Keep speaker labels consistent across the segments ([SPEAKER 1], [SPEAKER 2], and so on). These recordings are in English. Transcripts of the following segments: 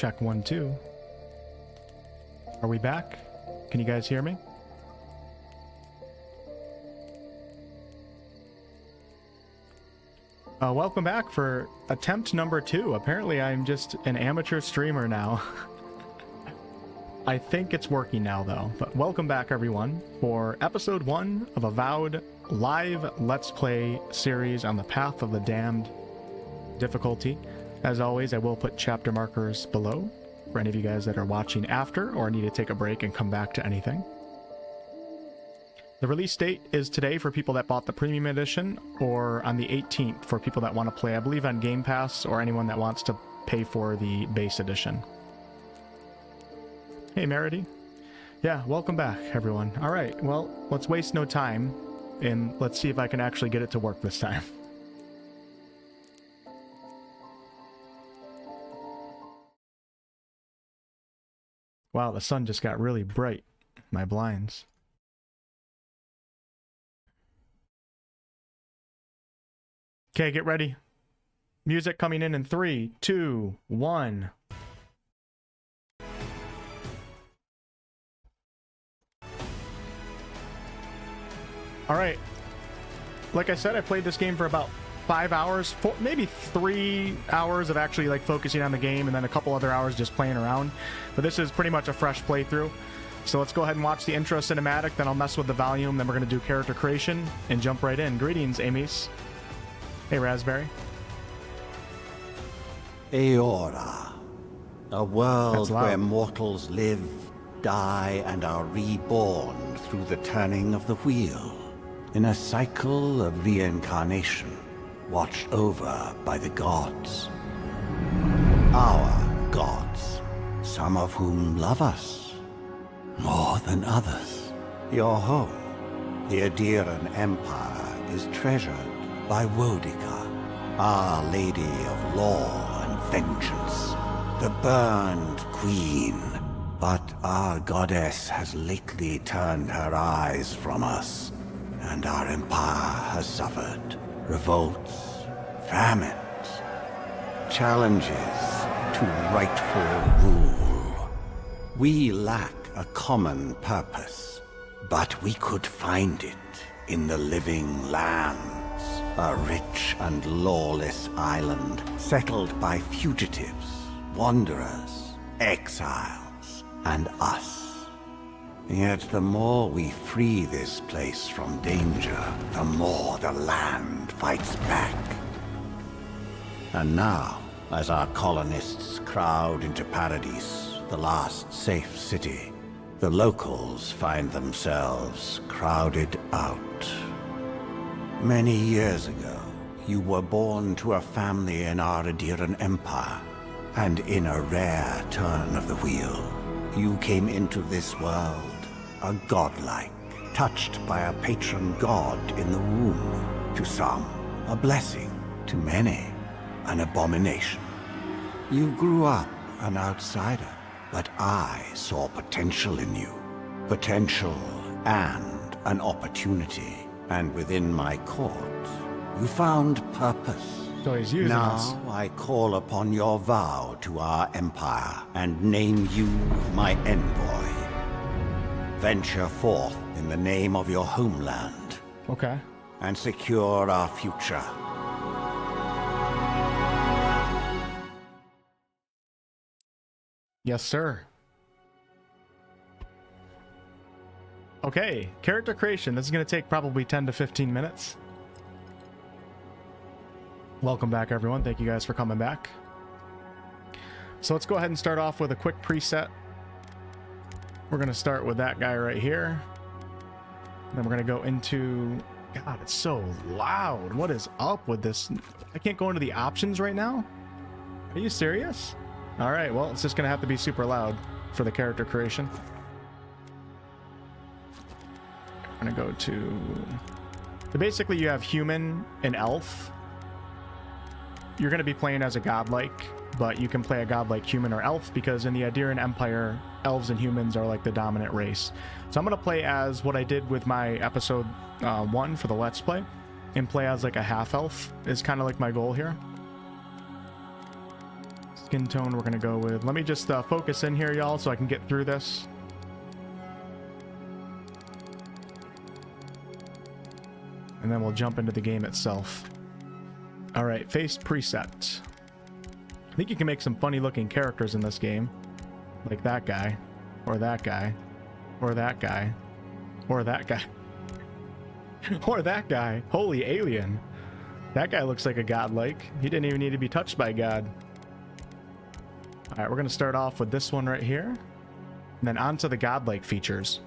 [SPEAKER 1] Check 1, 2. Are we back? Can you guys hear me? Welcome back for attempt number 2. Apparently I'm just an amateur streamer now. I think it's working now though. But welcome back everyone for episode 1 of Avowed live Let's Play series on the Path of the Damned difficulty. As always, I will put chapter markers below for any of you guys that are watching after or need to take a break and come back to anything. The release date is today for people that bought the premium edition, or on the 18th for people that want to play, I believe, on Game Pass, or anyone that wants to pay for the base edition. Hey, Merity. Yeah, welcome back, everyone. All right, well, let's waste no time, and let's see if I can actually get it to work this time. Wow, the sun just got really bright. My blinds. Okay, get ready. Music coming in 3, 2, 1. All right. Like I said, I played this game for about 5 hours, maybe 3 hours of actually like focusing on the game, and then a couple other hours just playing around. But this is pretty much a fresh playthrough. So let's go ahead and watch the intro cinematic, then I'll mess with the volume, then we're going to do character creation and jump right in. Greetings, Amis. Hey, Raspberry.
[SPEAKER 2] Aora, a world where mortals live, die, and are reborn through the turning of the wheel, in a cycle of reincarnation, watched over by the gods. Our gods, some of whom love us more than others. Your home, the Adiran Empire, is treasured by Wodica, Our Lady of Law and Vengeance, the burned queen. But our goddess has lately turned her eyes from us, and our empire has suffered revolts, famines, challenges to rightful rule. We lack a common purpose, but we could find it in the living lands. A rich and lawless island settled by fugitives, wanderers, exiles, and us. Yet the more we free this place from danger, the more the land fights back. And now, as our colonists crowd into Paradise, the last safe city, the locals find themselves crowded out. Many years ago, you were born to a family in our Adiran Empire, and in a rare turn of the wheel, you came into this world a godlike, touched by a patron god in the womb. To some, a blessing. To many, an abomination. You grew up an outsider, but I saw potential in you. Potential and an opportunity. And within my court, you found purpose.
[SPEAKER 1] So he's using us.
[SPEAKER 2] Now I call upon your vow to our empire and name you my envoy. Venture forth in the name of your homeland.
[SPEAKER 1] Okay.
[SPEAKER 2] And secure our future.
[SPEAKER 1] Yes, sir. Okay, character creation. This is going to take probably 10 to 15 minutes. Welcome back, everyone. Thank you guys for coming back. So let's go ahead and start off with a quick preset. We're going to start with that guy right here. Then we're going to go into... God, it's so loud. What is up with this? I can't go into the options right now? Are you serious? All right, well, it's just going to have to be super loud for the character creation. I'm gonna go to... So basically you have human and elf. You're gonna be playing as a godlike, but you can play a godlike human or elf because in the Adiran Empire, elves and humans are like the dominant race. So I'm gonna play as what I did with my episode 1 for the Let's Play, and play as like a half elf is kind of like my goal here. skin tone we're gonna go with. Let me just focus in here, y'all, so I can get through this. And then we'll jump into the game itself. All right, face preset. I think you can make some funny looking characters in this game. Like that guy, or that guy, or that guy, or that guy, or that guy. Holy alien. That guy looks like a godlike. He didn't even need to be touched by God. All right, we're going to start off with this one right here. And then on to the godlike features.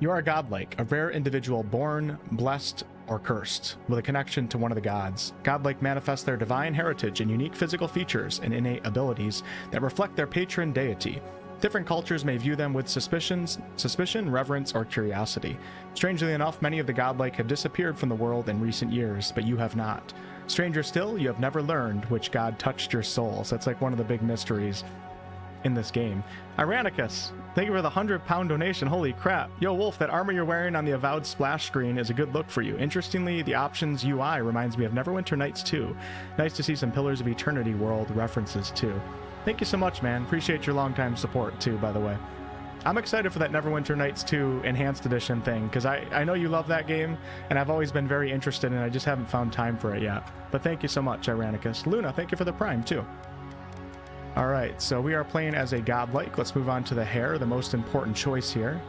[SPEAKER 1] You are a godlike, a rare individual born, blessed, or cursed, with a connection to one of the gods. Godlike manifest their divine heritage in unique physical features and innate abilities that reflect their patron deity. Different cultures may view them with suspicion, reverence, or curiosity. Strangely enough, many of the godlike have disappeared from the world in recent years, but you have not. Stranger still, you have never learned which god touched your soul. So that's like one of the big mysteries in this game. Ironicus, thank you for the 100-pound donation. Holy crap. Yo, Wolf, that armor you're wearing on the Avowed splash screen is a good look for you. Interestingly, the options UI reminds me of Neverwinter Nights 2. Nice to see some Pillars of Eternity world references too. Thank you so much, man. Appreciate your long-time support too, by the way. I'm excited for that Neverwinter Nights 2 Enhanced Edition thing, because I know you love that game, and I've always been very interested, and I just haven't found time for it yet. But thank you so much, Ironicus. Luna, thank you for the Prime too. All right, so we are playing as a godlike. Let's move on to the hair, the most important choice here.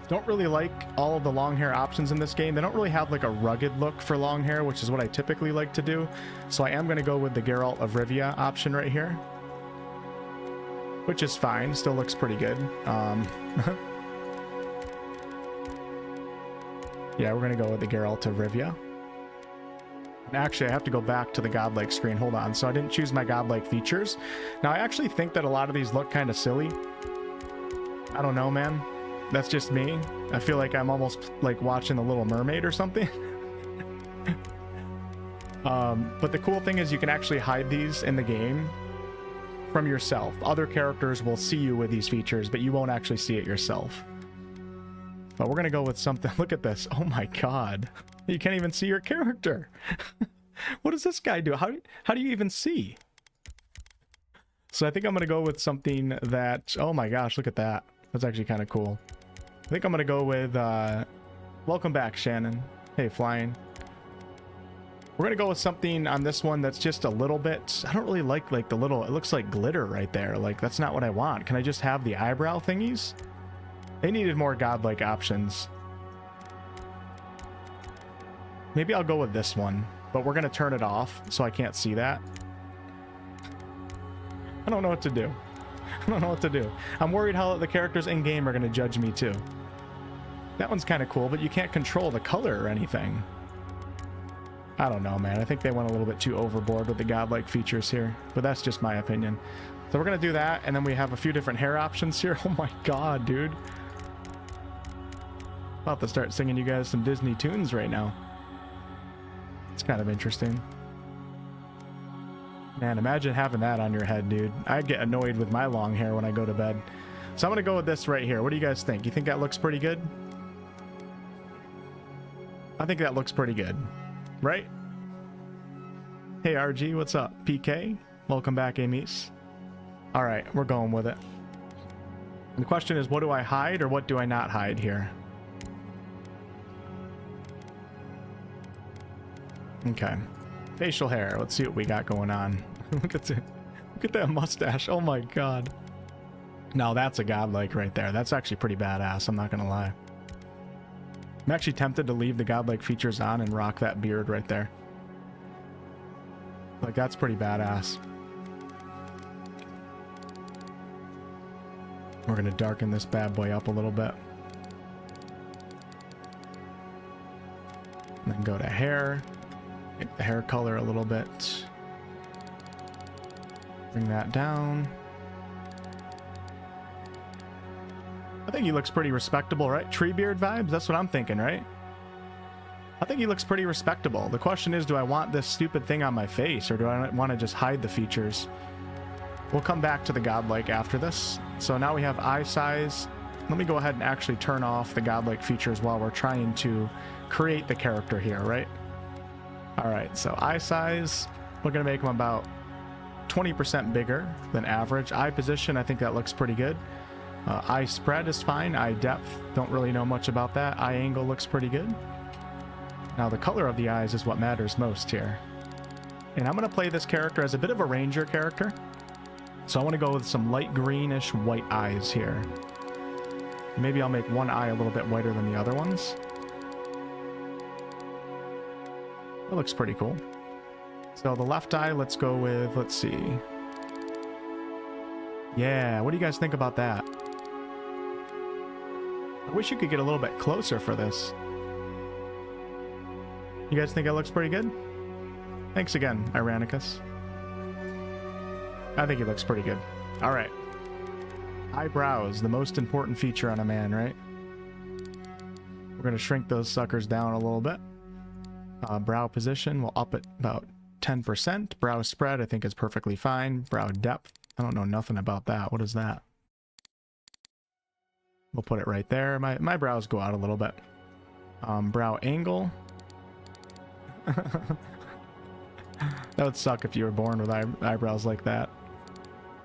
[SPEAKER 1] Don't really like all of the long hair options in this game. They don't really have like a rugged look for long hair, which is what I typically like to do. So I am going to go with the Geralt of Rivia option right here, which is fine. Still looks pretty good. Yeah, we're going to go with the Geralt of Rivia. Actually, I have to go back to the godlike screen. Hold on. So I didn't choose my godlike features. Now, I actually think that a lot of these look kind of silly. I don't know, man. That's just me. I feel like I'm almost like watching The Little Mermaid or something. But the cool thing is you can actually hide these in the game from yourself. Other characters will see you with these features, but you won't actually see it yourself. But we're going to go with something. Look at this. Oh my God. You can't even see your character. What does this guy do? How do you even see? So I think I'm going to go with something that... Oh my gosh, look at that. That's actually kind of cool. I think I'm going to go with... Welcome back, Shannon. Hey, Flying. We're going to go with something on this one that's just a little bit... I don't really like the little... It looks like glitter right there. Like, that's not what I want. Can I just have the eyebrow thingies? They needed more godlike options. Maybe I'll go with this one, but we're going to turn it off so I can't see that. I don't know what to do. I don't know what to do. I'm worried how the characters in-game are going to judge me too. That one's kind of cool, but you can't control the color or anything. I don't know, man. I think they went a little bit too overboard with the godlike features here, but that's just my opinion. So we're going to do that, and then we have a few different hair options here. Oh my God, dude. About to start singing you guys some Disney tunes right now. It's kind of interesting. Man, imagine having that on your head, dude. I get annoyed with my long hair when I go to bed. So I'm going to go with this right here. What do you guys think? You think that looks pretty good? I think that looks pretty good. Right? Hey, RG, what's up? PK? Welcome back, Amis. All right, we're going with it. The question is, what do I hide or what do I not hide here? Okay. Facial hair. Let's see what we got going on. Look at that mustache. Oh my God. Now that's a godlike right there. That's actually pretty badass. I'm not going to lie. I'm actually tempted to leave the godlike features on and rock that beard right there. Like, that's pretty badass. We're going to darken this bad boy up a little bit. And then go to hair. Get the hair color a little bit. Bring that down. I think he looks pretty respectable, right? Treebeard vibes? That's what I'm thinking, right? I think he looks pretty respectable. The question is, do I want this stupid thing on my face, or do I want to just hide the features? We'll come back to the godlike after this. So now we have eye size. Let me go ahead and actually turn off the godlike features while we're trying to create the character here, right? All right, so eye size, we're going to make him about 20% bigger than average. Eye position, I think that looks pretty good. Eye spread is fine. Eye depth, don't really know much about that. Eye angle looks pretty good. Now the color of the eyes is what matters most here. And I'm going to play this character as a bit of a ranger character. So I want to go with some light greenish white eyes here. Maybe I'll make one eye a little bit whiter than the other ones. That looks pretty cool. So the left eye, let's go with, let's see. Yeah, what do you guys think about that? I wish you could get a little bit closer for this. You guys think it looks pretty good? Thanks again, Ironicus. I think he looks pretty good. All right. Eyebrows, the most important feature on a man, right? We're going to shrink those suckers down a little bit. Brow position, we'll up it about 10%. Brow spread, I think is perfectly fine. Brow depth, I don't know nothing about that. What is that? We'll put it right there. My brows go out a little bit. Brow angle. That would suck if you were born with eyebrows like that.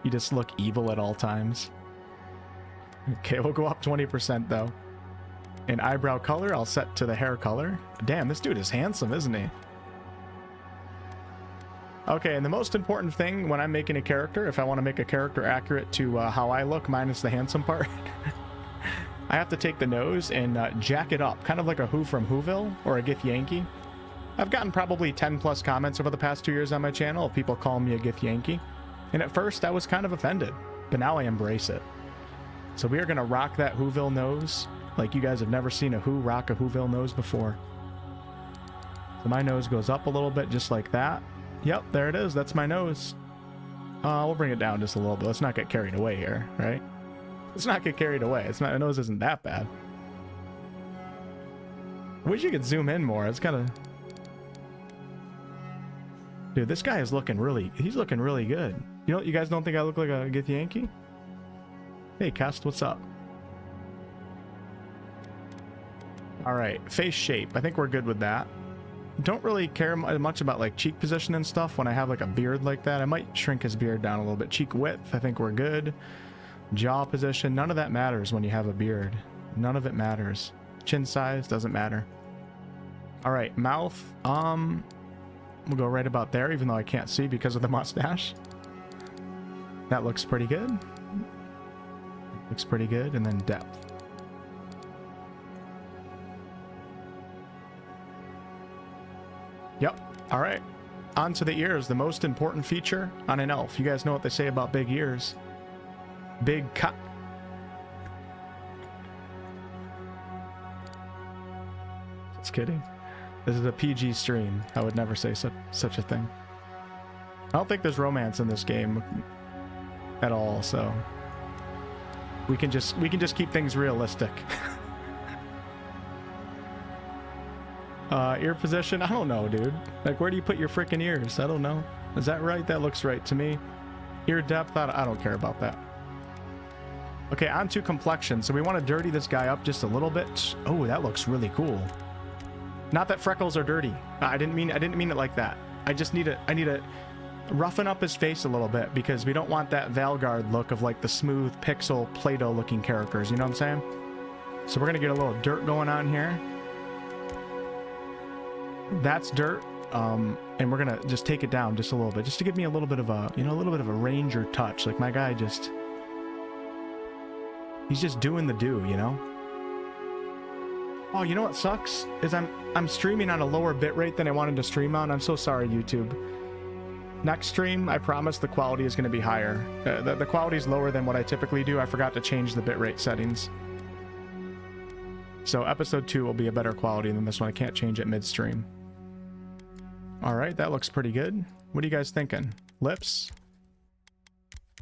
[SPEAKER 1] You just look evil at all times. Okay, we'll go up 20% though. And eyebrow color, I'll set to the hair color. Damn, this dude is handsome, isn't he? Okay, and the most important thing when I'm making a character, if I want to make a character accurate to how I look, minus the handsome part, I have to take the nose and jack it up, kind of like a Who from Whoville or a Gith Yankee. I've gotten probably 10 plus comments over the past 2 years on my channel of people calling me a Gith Yankee. And at first I was kind of offended, but now I embrace it. So we are going to rock that Whoville nose like you guys have never seen a Who rock a Whoville nose before. So my nose goes up a little bit just like that. Yep, there it is. That's my nose. We'll bring it down just a little bit. Let's not get carried away here, right? Let's not get carried away. It's not, my nose isn't that bad. I wish you could zoom in more. It's kind of... Dude, this guy is looking really... He's looking really good. You guys don't think I look like a Gith Yankee? Hey, Cast, what's up? Alright, face shape. I think we're good with that. Don't really care much about like cheek position and stuff when I have like a beard like that. I might shrink his beard down a little bit. Cheek width, I think we're good. Jaw position, none of that matters when you have a beard. None of it matters. Chin size doesn't matter. Alright, mouth. We'll go right about there, even though I can't see because of the mustache. That looks pretty good. Looks pretty good. And then depth. Yep. All right. On to the ears, the most important feature on an elf. You guys know what they say about big ears. Big cut. Just kidding. This is a PG stream. I would never say such a thing. I don't think there's romance in this game at all, so we can just keep things realistic. Ear position, I don't know, dude. Like, where do you put your freaking ears? I don't know. Is that right? That looks right to me. Ear depth, I don't care about that. Okay, on to complexion. So we want to dirty this guy up just a little bit. Oh, that looks really cool. Not that freckles are dirty. I didn't mean it like that. I need to roughen up his face a little bit because we don't want that Valgard look of like the smooth pixel Play-Doh looking characters. You know what I'm saying? So we're gonna get a little dirt going on here. That's dirt, and we're gonna just take it down just a little bit, just to give me a little bit of a, a little bit of a ranger touch. Like my guy he's just doing the do, you know. Oh, you know what sucks is I'm streaming on a lower bitrate than I wanted to stream on. I'm so sorry, YouTube. Next stream, I promise the quality is going to be higher. The quality is lower than what I typically do. I forgot to change the bitrate settings. So episode 2 will be a better quality than this one. I can't change it midstream. All right, that looks pretty good. What are you guys thinking? Lips?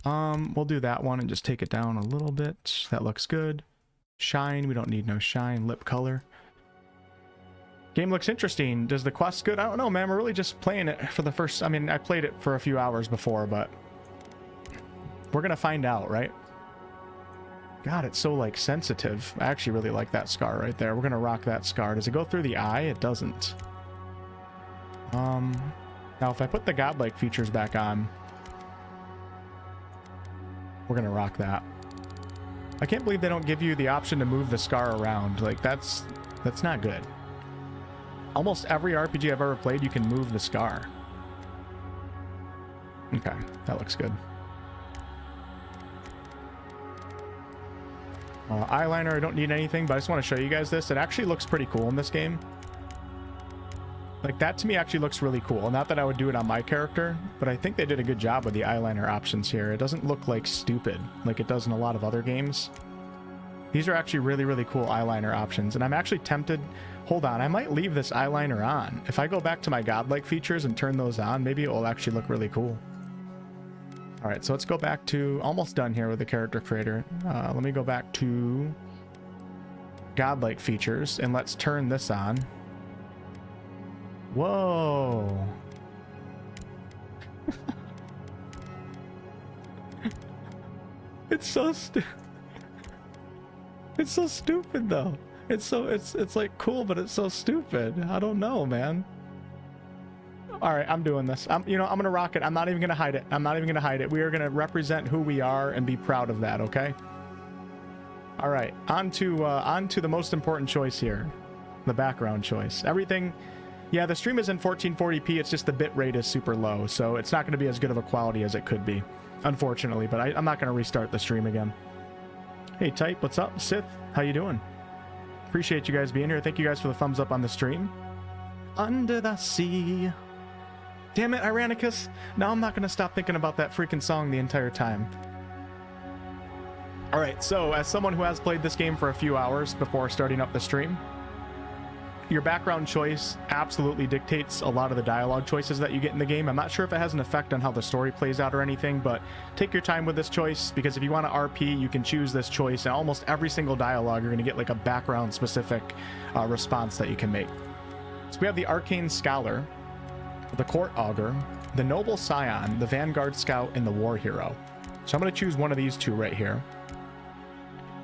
[SPEAKER 1] We'll do that one and just take it down a little bit. That looks good. Shine, we don't need no shine. Lip color. Game looks interesting. Does the quest good? I don't know, man. We're really just playing it for the first... I mean, I played it for a few hours before, but we're gonna find out, right? God, it's so, like, sensitive. I actually really like that scar right there. We're gonna rock that scar. Does it go through the eye? It doesn't. Now, if I put the godlike features back on, We're gonna rock that. I can't believe they don't give you the option to move the scar around. Like, that's not good. Almost every RPG I've ever played, you can move the scar. Okay, that looks good. Eyeliner, I don't need anything, but I just want to show you guys this. It actually looks pretty cool in this game. Like, that to me actually looks really cool. Not that I would do it on my character, but I think they did a good job with the eyeliner options here. It doesn't look like stupid like it does in a lot of other games. These are actually really, really cool eyeliner options, and I'm actually tempted... Hold on, I might leave this eyeliner on. If I go back to my godlike features and turn those on, maybe it will actually look really cool. All right, so let's go back to... Almost done here with the character creator. Let me go back to godlike features, and let's turn this on. Whoa. It's so it's so stupid though. It's like cool, but it's so stupid. I don't know, man. All right, I'm doing this. I'm gonna rock it. I'm not even gonna hide it. I'm not even gonna hide it. We are gonna represent who we are and be proud of that. Okay. All right, on to the most important choice here, the background choice. Everything. Yeah, the stream is in 1440p. It's just the bit rate is super low, so it's not going to be as good of a quality as it could be, unfortunately. But I'm not going to restart the stream again. Hey, Type, what's up? Sith, how you doing? Appreciate you guys being here. Thank you guys for the thumbs up on the stream. Under the sea. Damn it, Irenicus. Now I'm not going to stop thinking about that freaking song the entire time. All right, so as someone who has played this game for a few hours before starting up the stream, your background choice absolutely dictates a lot of the dialogue choices that you get in the game. I'm not sure if it has an effect on how the story plays out or anything, but take your time with this choice, because if you want to RP, you can choose this choice, and almost every single dialogue, you're going to get like a background-specific response that you can make. So we have the Arcane Scholar, the Court Augur, the Noble Scion, the Vanguard Scout, and the War Hero. So I'm going to choose one of these two right here.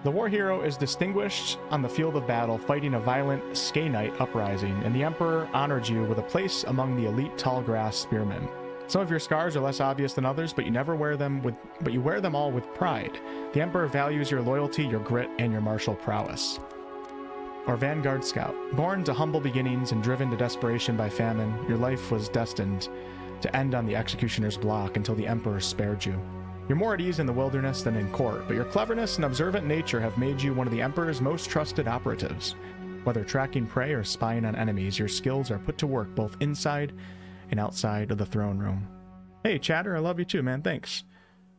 [SPEAKER 1] The war hero is distinguished on the field of battle, fighting a violent Skaenite uprising, and the Emperor honored you with a place among the elite tall grass spearmen. Some of your scars are less obvious than others, but you wear them all with pride. The Emperor values your loyalty, your grit, and your martial prowess. Or Vanguard Scout. Born to humble beginnings and driven to desperation by famine, your life was destined to end on the executioner's block until the Emperor spared you. You're more at ease in the wilderness than in court, but your cleverness and observant nature have made you one of the Emperor's most trusted operatives. Whether tracking prey or spying on enemies, your skills are put to work both inside and outside of the throne room. Hey, Chatter, I love you too, man. Thanks.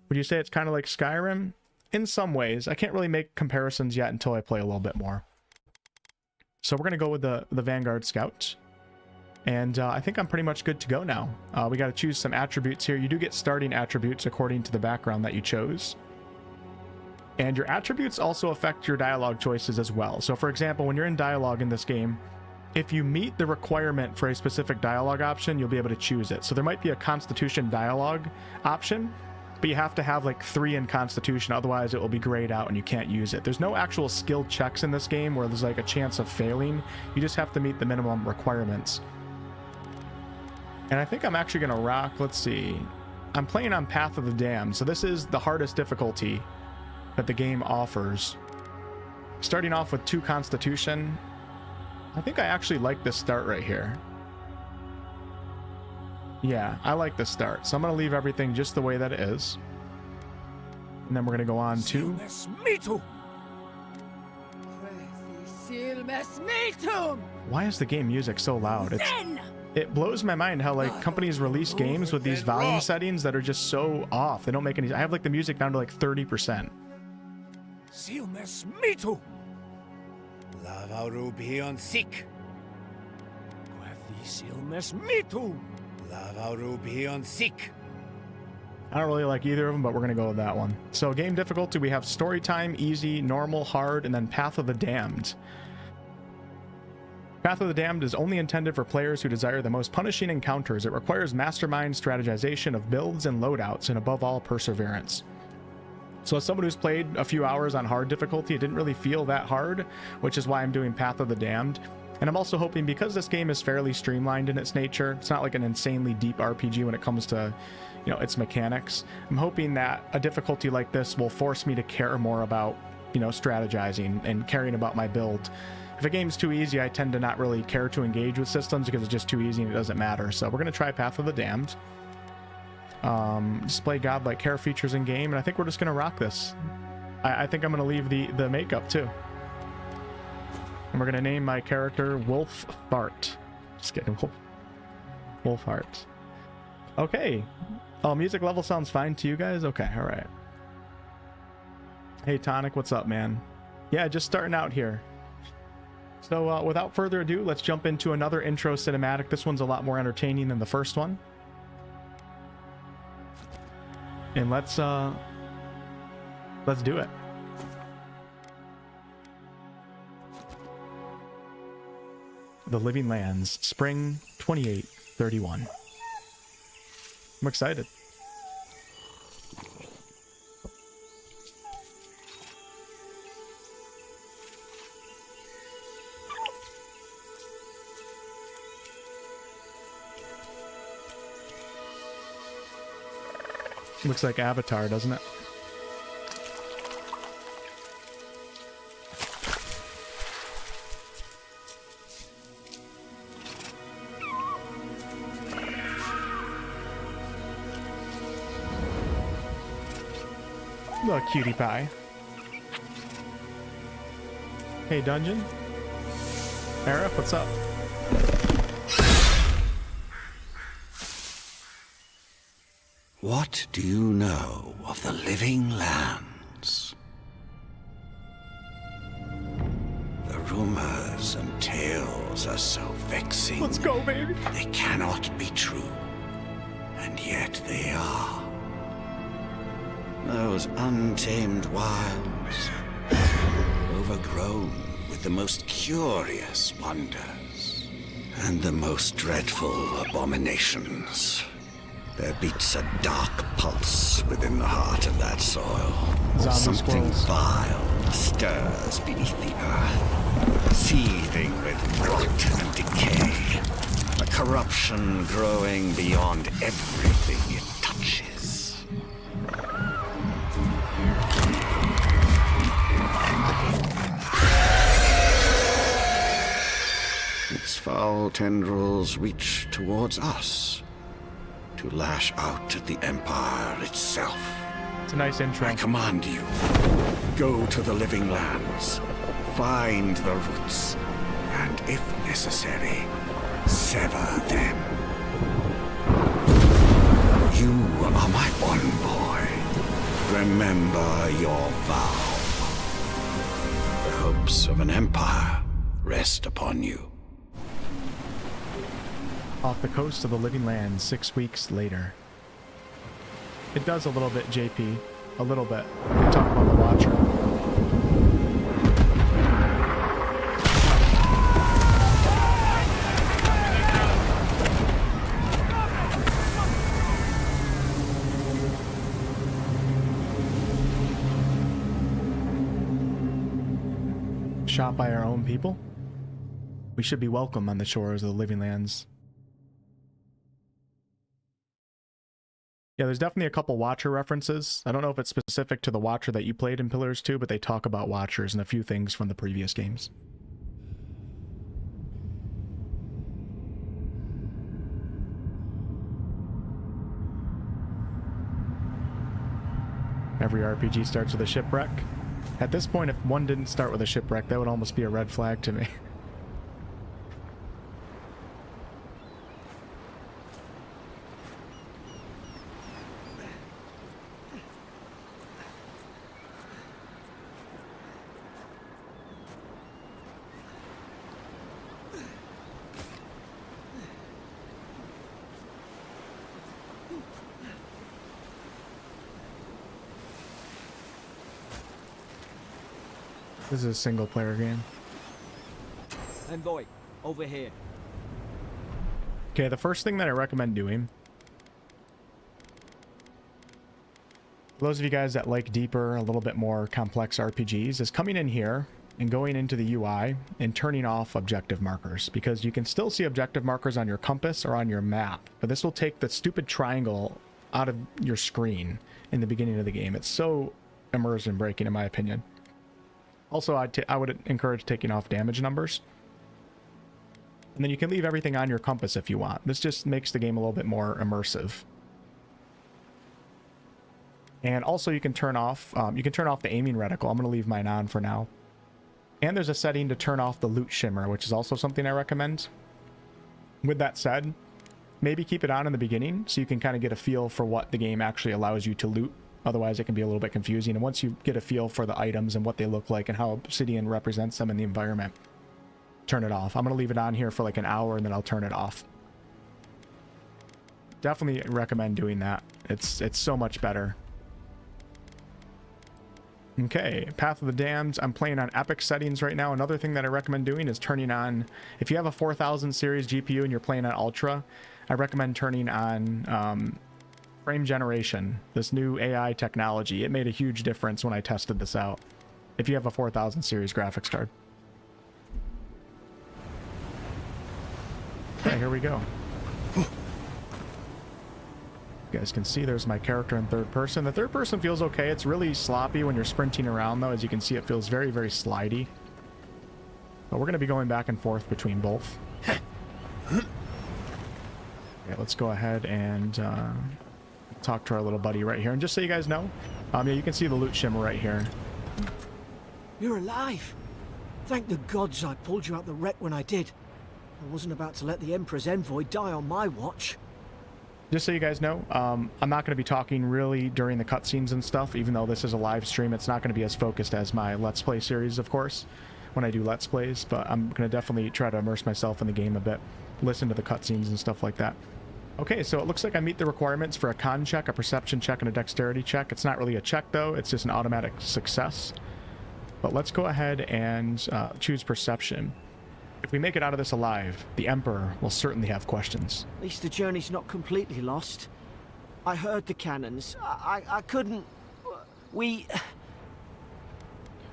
[SPEAKER 1] Would you say it's kind of like Skyrim? In some ways. I can't really make comparisons yet until I play a little bit more. So we're going to go with the Vanguard Scout. And I think I'm pretty much good to go now. We got to choose some attributes here. You do get starting attributes according to the background that you chose. And your attributes also affect your dialogue choices as well. So for example, when you're in dialogue in this game, if you meet the requirement for a specific dialogue option, you'll be able to choose it. So there might be a Constitution dialogue option, but you have to have like 3 in Constitution, otherwise it will be grayed out and you can't use it. There's no actual skill checks in this game where there's like a chance of failing. You just have to meet the minimum requirements. And I think I'm actually going to rock, let's see, I'm playing on Path of the Damned, so this is the hardest difficulty that the game offers. Starting off with 2 Constitution, I think I actually like this start right here. Yeah, I like this start, so I'm going to leave everything just the way that it is. And then we're going to go on to... Why is the game music so loud? It blows my mind how like companies release games with these volume settings that are just so off. They don't make any... I have like the music down to like 30%. I don't really like either of them, but we're going to go with that one. So game difficulty, we have story time, easy, normal, hard, and then Path of the Damned. Path of the Damned is only intended for players who desire the most punishing encounters. It requires mastermind strategization of builds and loadouts, and above all, perseverance. So as someone who's played a few hours on hard difficulty, it didn't really feel that hard, which is why I'm doing Path of the Damned. And I'm also hoping, because this game is fairly streamlined in its nature, it's not like an insanely deep RPG when it comes to, you know, its mechanics. I'm hoping that a difficulty like this will force me to care more about, you know, strategizing and caring about my build. If a game's too easy, I tend to not really care to engage with systems because it's just too easy and it doesn't matter. So we're going to try Path of the Damned. Display godlike care features in game, and I think we're just going to rock this. I think I'm going to leave the makeup too. And we're going to name my character WolfheartFPS. Just kidding. WolfheartFPS. Okay. Oh, music level sounds fine to you guys? Okay, all right. Hey, Tonic, what's up, man? Yeah, just starting out here. So without further ado, let's jump into another intro cinematic. This one's a lot more entertaining than the first one. And let's do it. The Living Lands, spring 2831. I'm excited. Looks like Avatar, doesn't it? Little cutie pie. Hey, Dungeon. Aerith, what's up?
[SPEAKER 2] What do you know of the Living Lands? The rumors and tales are so vexing.
[SPEAKER 1] Let's go, baby.
[SPEAKER 2] They cannot be true, and yet they are. Those untamed wilds, overgrown with the most curious wonders and the most dreadful abominations. There beats a dark pulse within the heart of that soil.
[SPEAKER 1] Zombie
[SPEAKER 2] Something
[SPEAKER 1] squirrels.
[SPEAKER 2] vile stirs beneath the earth, seething with rot and decay. A corruption growing beyond everything it touches. Its foul tendrils reach towards us, to lash out at the Empire itself.
[SPEAKER 1] It's a nice intro.
[SPEAKER 2] I command you, go to the Living Lands, find the roots, and if necessary, sever them. You are my one boy. Remember your vow. The hopes of an empire rest upon you.
[SPEAKER 1] Off the coast of the Living Lands, 6 weeks later. It does a little bit, JP. A little bit. Talk about the Watcher. Shot by our own people? We should be welcome on the shores of the Living Lands. Yeah, there's definitely a couple Watcher references. I don't know if it's specific to the Watcher that you played in Pillars 2, but they talk about Watchers and a few things from the previous games. Every RPG starts with a shipwreck. At this point, if one didn't start with a shipwreck, that would almost be a red flag to me. This is a single player game.
[SPEAKER 3] Envoy, over here.
[SPEAKER 1] Okay, the first thing that I recommend doing, for those of you guys that like deeper, a little bit more complex RPGs, is coming in here and going into the UI and turning off objective markers, because you can still see objective markers on your compass or on your map, but this will take the stupid triangle out of your screen in the beginning of the game. It's so immersion breaking in my opinion. Also, I would encourage taking off damage numbers. And then you can leave everything on your compass if you want. This just makes the game a little bit more immersive. And also you can turn off the aiming reticle. I'm going to leave mine on for now. And there's a setting to turn off the loot shimmer, which is also something I recommend. With that said, maybe keep it on in the beginning so you can kind of get a feel for what the game actually allows you to loot. Otherwise, it can be a little bit confusing. And once you get a feel for the items and what they look like and how obsidian represents them in the environment, turn it off. I'm going to leave it on here for like an hour and then I'll turn it off. Definitely recommend doing that. It's so much better. Okay, Path of the Damned. I'm playing on epic settings right now. Another thing that I recommend doing is turning on, if you have a 4000 series GPU and you're playing on Ultra, I recommend turning on frame generation, this new AI technology. It made a huge difference when I tested this out, if you have a 4000 series graphics card. Okay, here we go. You guys can see there's my character in third person. The third person feels okay. It's really sloppy when you're sprinting around though. As you can see, it feels very, very slidey. But we're going to be going back and forth between both. Okay, let's go ahead and talk to our little buddy right here. And just so you guys know, yeah, you can see the loot shimmer right here.
[SPEAKER 3] You're alive. Thank the gods I pulled you out the wreck when I did. I wasn't about to let the Emperor's envoy die on my watch.
[SPEAKER 1] Just so you guys know, I'm not going to be talking really during the cutscenes and stuff, even though this is a live stream. It's not going to be as focused as my Let's Play series, of course, when I do Let's Plays, but I'm going to definitely try to immerse myself in the game a bit, listen to the cutscenes and stuff like that. Okay, so it looks like I meet the requirements for a con check, a perception check, and a dexterity check. It's not really a check, though. It's just an automatic success. But let's go ahead and choose perception. If we make it out of this alive, the Emperor will certainly have questions.
[SPEAKER 3] At least the journey's not completely lost. I heard the cannons. I couldn't... We...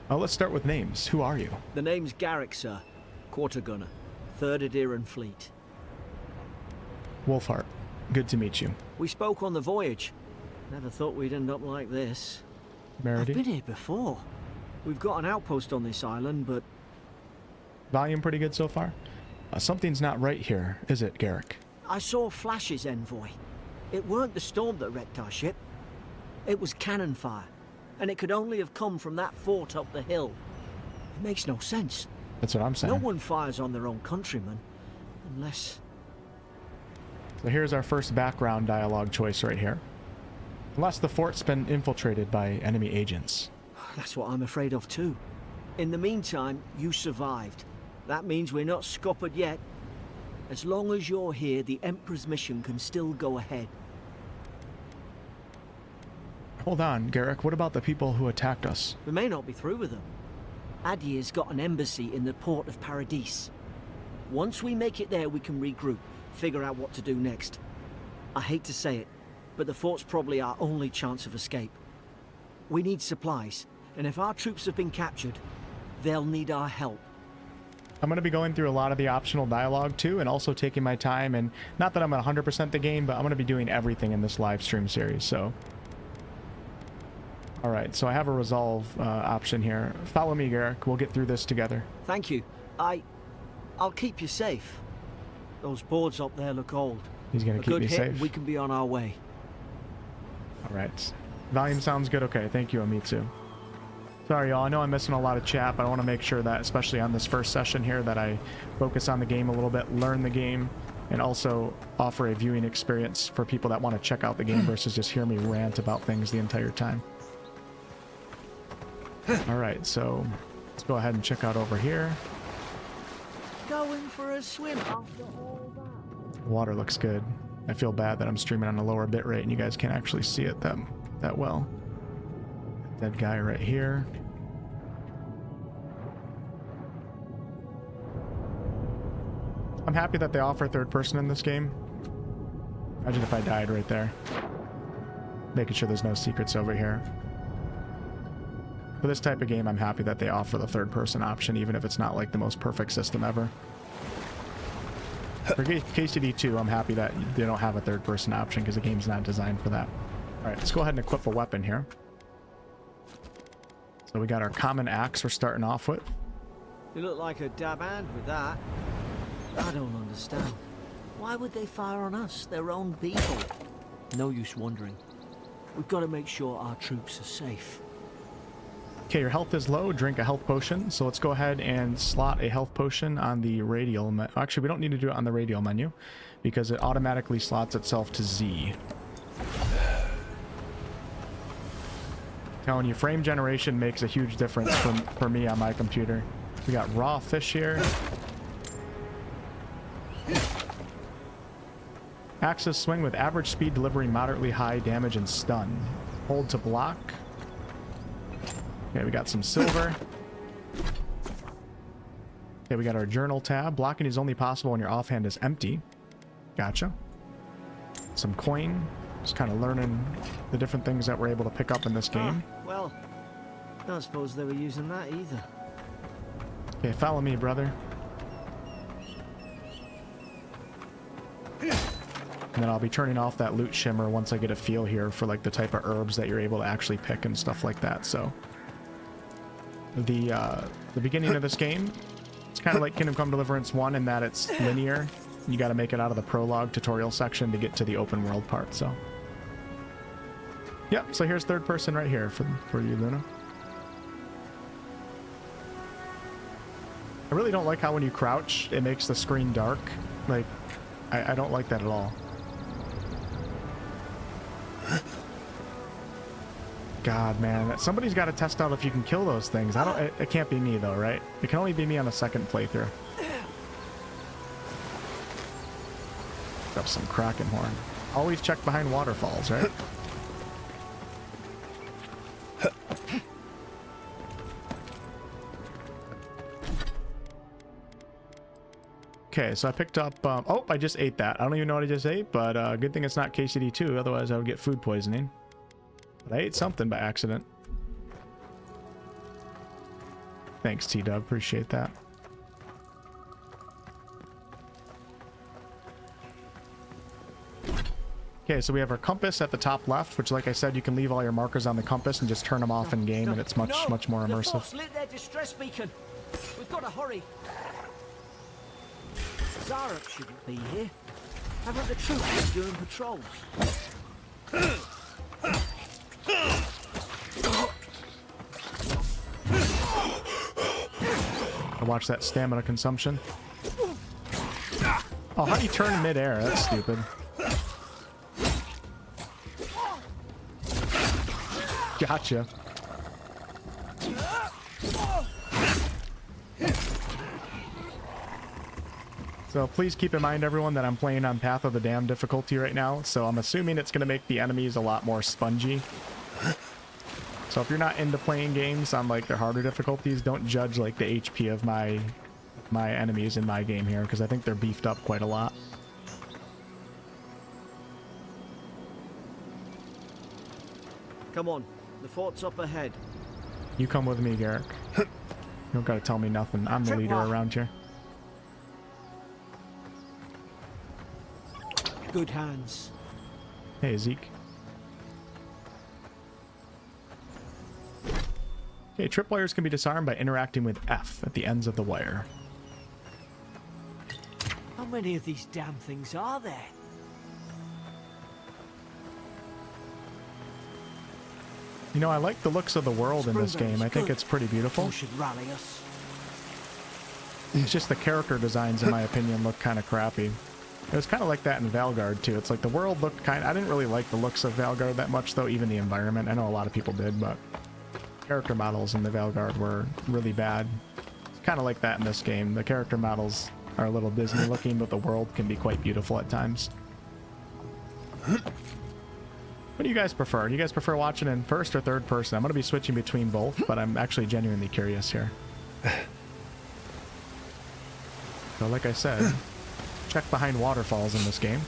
[SPEAKER 1] Let's start with names. Who are you?
[SPEAKER 3] The name's Garrick, sir. Quarter gunner. 3rd Adheran Fleet.
[SPEAKER 1] Wolfheart. Good to meet you.
[SPEAKER 3] We spoke on the voyage. Never thought we'd end up like this.
[SPEAKER 1] Meredy.
[SPEAKER 3] I've been here before. We've got an outpost on this island, but...
[SPEAKER 1] Volume pretty good so far? Something's not right here, is it, Garrick?
[SPEAKER 3] I saw flashes, envoy. It weren't the storm that wrecked our ship. It was cannon fire, and it could only have come from that fort up the hill. It makes no sense.
[SPEAKER 1] That's what I'm saying.
[SPEAKER 3] No one fires on their own countrymen, unless...
[SPEAKER 1] So here's our first background dialogue choice right here. Unless the fort's been infiltrated by enemy agents.
[SPEAKER 3] That's what I'm afraid of too. In the meantime, you survived. That means we're not scuppered yet. As long as you're here, the Emperor's mission can still go ahead.
[SPEAKER 1] Hold on, Garrick. What about the people who attacked us?
[SPEAKER 3] We may not be through with them. Adir's got an embassy in the port of Paradis. Once we make it there, we can regroup, figure out what to do next. I hate to say it, but the fort's probably our only chance of escape. We need supplies, and if our troops have been captured, they'll need our help.
[SPEAKER 1] I'm going to be going through a lot of the optional dialogue too, and also taking my time, and not that I'm 100% the game, but I'm going to be doing everything in this live stream series, so... Alright, so I have a resolve option here. Follow me, Garrick. We'll get through this together.
[SPEAKER 3] Thank you. I'll keep you safe. Those boards up there look old.
[SPEAKER 1] He's going to keep me safe.
[SPEAKER 3] We can be on our way.
[SPEAKER 1] Alright. Volume sounds good. Okay, thank you, Amitsu. Sorry, y'all. I know I'm missing a lot of chat, but I want to make sure that, especially on this first session here, that I focus on the game a little bit, learn the game, and also offer a viewing experience for people that want to check out the game versus just hear me rant about things the entire time. Alright, so let's go ahead and check out over here.
[SPEAKER 3] Going for a swim after all that.
[SPEAKER 1] Water looks good. I feel bad that I'm streaming on a lower bitrate and you guys can't actually see it that well. Dead guy right here. I'm happy that they offer third person in this game. Imagine if I died right there. Making sure there's no secrets over here. For this type of game, I'm happy that they offer the third-person option, even if it's not like the most perfect system ever. For KCD 2, I'm happy that they don't have a third-person option because the game's not designed for that. All right, let's go ahead and equip a weapon here. So we got our common axe we're starting off with.
[SPEAKER 3] You look like a dab hand with that. I don't understand. Why would they fire on us, their own people? No use wondering. We've got to make sure our troops are safe.
[SPEAKER 1] Okay, your health is low. Drink a health potion. So let's go ahead and slot a health potion on the radial. Actually, we don't need to do it on the radial menu because it automatically slots itself to Z. Telling you, frame generation makes a huge difference for me on my computer. We got raw fish here. Axis swing with average speed, delivering moderately high damage and stun. Hold to block. Okay, we got some silver. Okay, we got our journal tab. Blocking is only possible when your offhand is empty. Gotcha. Some coin. Just kind of learning the different things that we're able to pick up in this game.
[SPEAKER 3] Well, don't suppose they were using that either.
[SPEAKER 1] Okay, follow me, brother. And then I'll be turning off that loot shimmer once I get a feel here for like the type of herbs that you're able to actually pick and stuff like that. So the beginning of this game, it's kind of like Kingdom Come Deliverance 1 in that it's linear. You got to make it out of the prologue tutorial section to get to the open world part. So yep, so here's third person right here for you, Luna. I really don't like how when you crouch it makes the screen dark. Like I don't like that at all. God, man, somebody's got to test out if you can kill those things. It can't be me though, right? It can only be me on the second playthrough. Got some Kraken horn. Always check behind waterfalls, right? Okay, so I picked up... oh, I just ate that. I don't even know what I just ate, but good thing it's not KCD2, otherwise I would get food poisoning. But I ate something by accident. Thanks, T-Dub. Appreciate that. Okay, so we have our compass at the top left, which, like I said, you can leave all your markers on the compass and just turn them off in game, and it's much more immersive.
[SPEAKER 3] The Force lit their distress beacon. We've got to hurry. Zarek shouldn't be here. Haven't the troops been doing patrols?
[SPEAKER 1] I watch that stamina consumption. Oh, how do you turn mid-air? That's stupid. Gotcha. So please keep in mind, everyone, that I'm playing on Path of the Damned difficulty right now, so I'm assuming it's going to make the enemies a lot more spongy. So if you're not into playing games on like their harder difficulties, don't judge like the HP of my enemies in my game here, because I think they're beefed up quite a lot.
[SPEAKER 3] Come on, the fort's up ahead.
[SPEAKER 1] You come with me, Garrick. You don't gotta tell me nothing. I'm the leader around here.
[SPEAKER 3] Good hands.
[SPEAKER 1] Hey, Zeke. Okay, tripwires can be disarmed by interacting with F at the ends of the wire.
[SPEAKER 3] How many of these damn things are there?
[SPEAKER 1] You know, I like the looks of the world in this game. I think it's pretty beautiful.
[SPEAKER 3] Who should rally us?
[SPEAKER 1] It's just the character designs, in my opinion, look kind of crappy. It was kind of like that in Valgard, too. It's like the world looked kind of... I didn't really like the looks of Valgard that much, though, even the environment. I know a lot of people did, but character models in the Valgard were really bad. It's kind of like that in this game. The character models are a little Disney-looking, but the world can be quite beautiful at times. What do you guys prefer? Do you guys prefer watching in first or third person? I'm going to be switching between both, but I'm actually genuinely curious here. So like I said, check behind waterfalls in this game.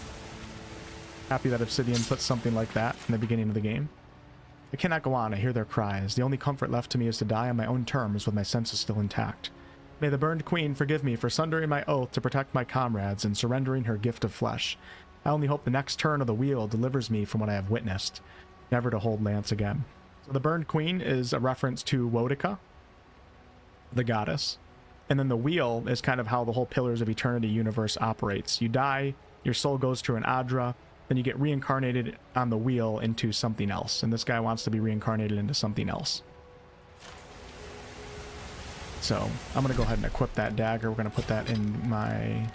[SPEAKER 1] Happy that Obsidian put something like that in the beginning of the game. I cannot go on. I hear their cries. The only comfort left to me is to die on my own terms with my senses still intact. May the burned queen forgive me for sundering my oath to protect my comrades and surrendering her gift of flesh. I only hope the next turn of the wheel delivers me from what I have witnessed, never to hold lance again. So the burned queen is a reference to Wodica, the goddess. And then the wheel is kind of how the whole Pillars of Eternity universe operates. You die, your soul goes to an Adra, then you get reincarnated on the wheel into something else. And this guy wants to be reincarnated into something else. So I'm going to go ahead and equip that dagger. We're going to put that in my...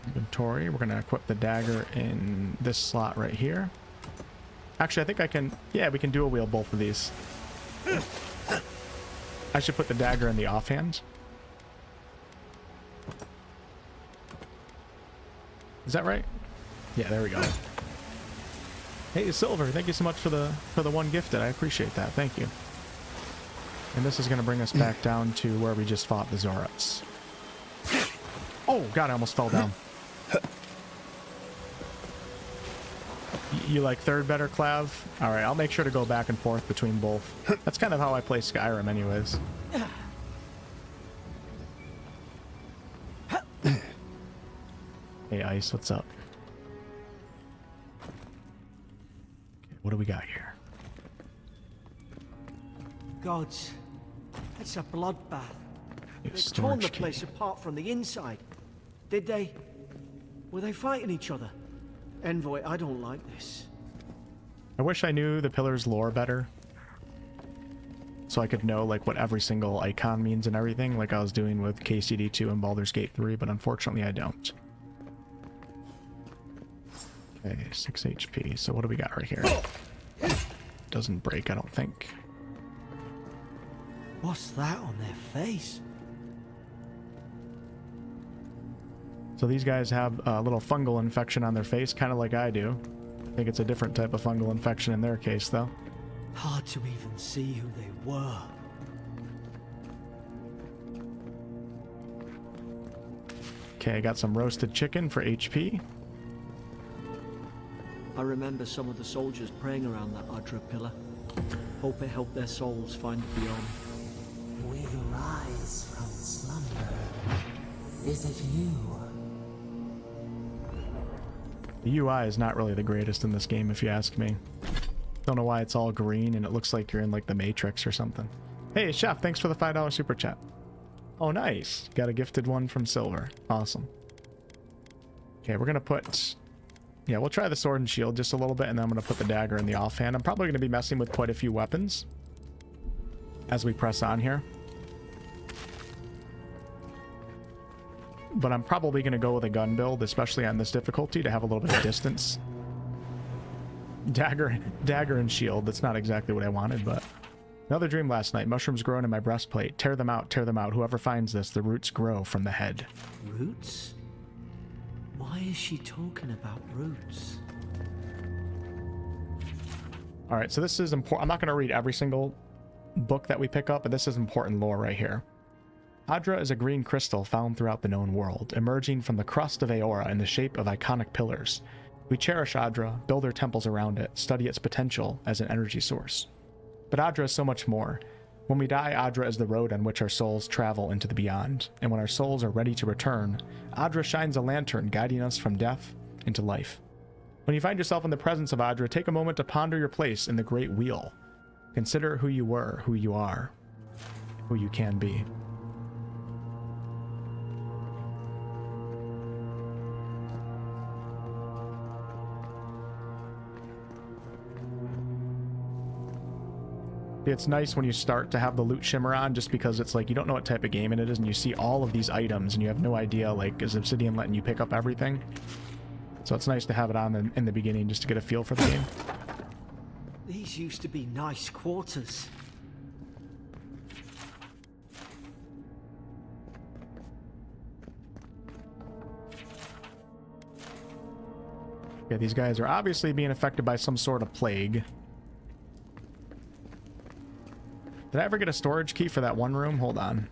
[SPEAKER 1] inventory. We're going to equip the dagger in this slot right here. Actually, I think I can... yeah, we can dual wield both of these. I should put the dagger in the offhand. Is that right? Yeah, there we go. Hey, Silver, thank you so much for the one gifted. I appreciate that. Thank you. And this is going to bring us back down to where we just fought the Zorats. Oh, God, I almost fell down. You like third better, Clav? All right, I'll make sure to go back and forth between both. That's kind of how I play Skyrim anyways. Hey, Ice, what's up? Okay, what do we got here?
[SPEAKER 3] Gods, it's a bloodbath.
[SPEAKER 1] New
[SPEAKER 3] They've torn the
[SPEAKER 1] storage
[SPEAKER 3] place
[SPEAKER 1] key.
[SPEAKER 3] apart from the inside. Did they? Were they fighting each other? Envoy, I don't like this.
[SPEAKER 1] I wish I knew the Pillars lore better, so I could know like what every single icon means and everything, like I was doing with KCD2 and Baldur's Gate 3, but unfortunately I don't. Okay, 6 HP. So what do we got right here? Doesn't break, I don't think.
[SPEAKER 3] What's that on their face?
[SPEAKER 1] So these guys have a little fungal infection on their face, kind of like I do. I think it's a different type of fungal infection in their case, though.
[SPEAKER 3] Hard to even see who they were.
[SPEAKER 1] Okay, I got some roasted chicken for HP.
[SPEAKER 3] I remember some of the soldiers praying around that Adra pillar. Hope it helped their souls find the beyond.
[SPEAKER 4] We rise from slumber. Is it you?
[SPEAKER 1] The UI is not really the greatest in this game, if you ask me. Don't know why it's all green and it looks like you're in like the Matrix or something. Hey, Chef, thanks for the $5 super chat. Oh, nice. Got a gifted one from Silver. Awesome. Okay, we're going to put... yeah, we'll try the sword and shield just a little bit, and then I'm going to put the dagger in the offhand. I'm probably going to be messing with quite a few weapons as we press on here. But I'm probably going to go with a gun build, especially on this difficulty, to have a little bit of distance. Dagger and shield. That's not exactly what I wanted, but... another dream last night. Mushrooms growing in my breastplate. Tear them out, tear them out. Whoever finds this, the roots grow from the head.
[SPEAKER 3] Roots? Why is she talking about roots?
[SPEAKER 1] Alright, so this is important. I'm not going to read every single book that we pick up, but this is important lore right here. Adra is a green crystal found throughout the known world, emerging from the crust of Aora in the shape of iconic pillars. We cherish Adra, build our temples around it, study its potential as an energy source. But Adra is so much more. When we die, Adra is the road on which our souls travel into the beyond, and when our souls are ready to return, Adra shines a lantern guiding us from death into life. When you find yourself in the presence of Adra, take a moment to ponder your place in the Great Wheel. Consider who you were, who you are, who you can be. It's nice when you start to have the loot shimmer on, just because it's like you don't know what type of game it is, and you see all of these items and you have no idea, like, is Obsidian letting you pick up everything? So it's nice to have it on in the beginning just to get a feel for the game.
[SPEAKER 3] These used to be nice quarters.
[SPEAKER 1] Yeah, these guys are obviously being affected by some sort of plague. Did I ever get a storage key for that one room? Hold on.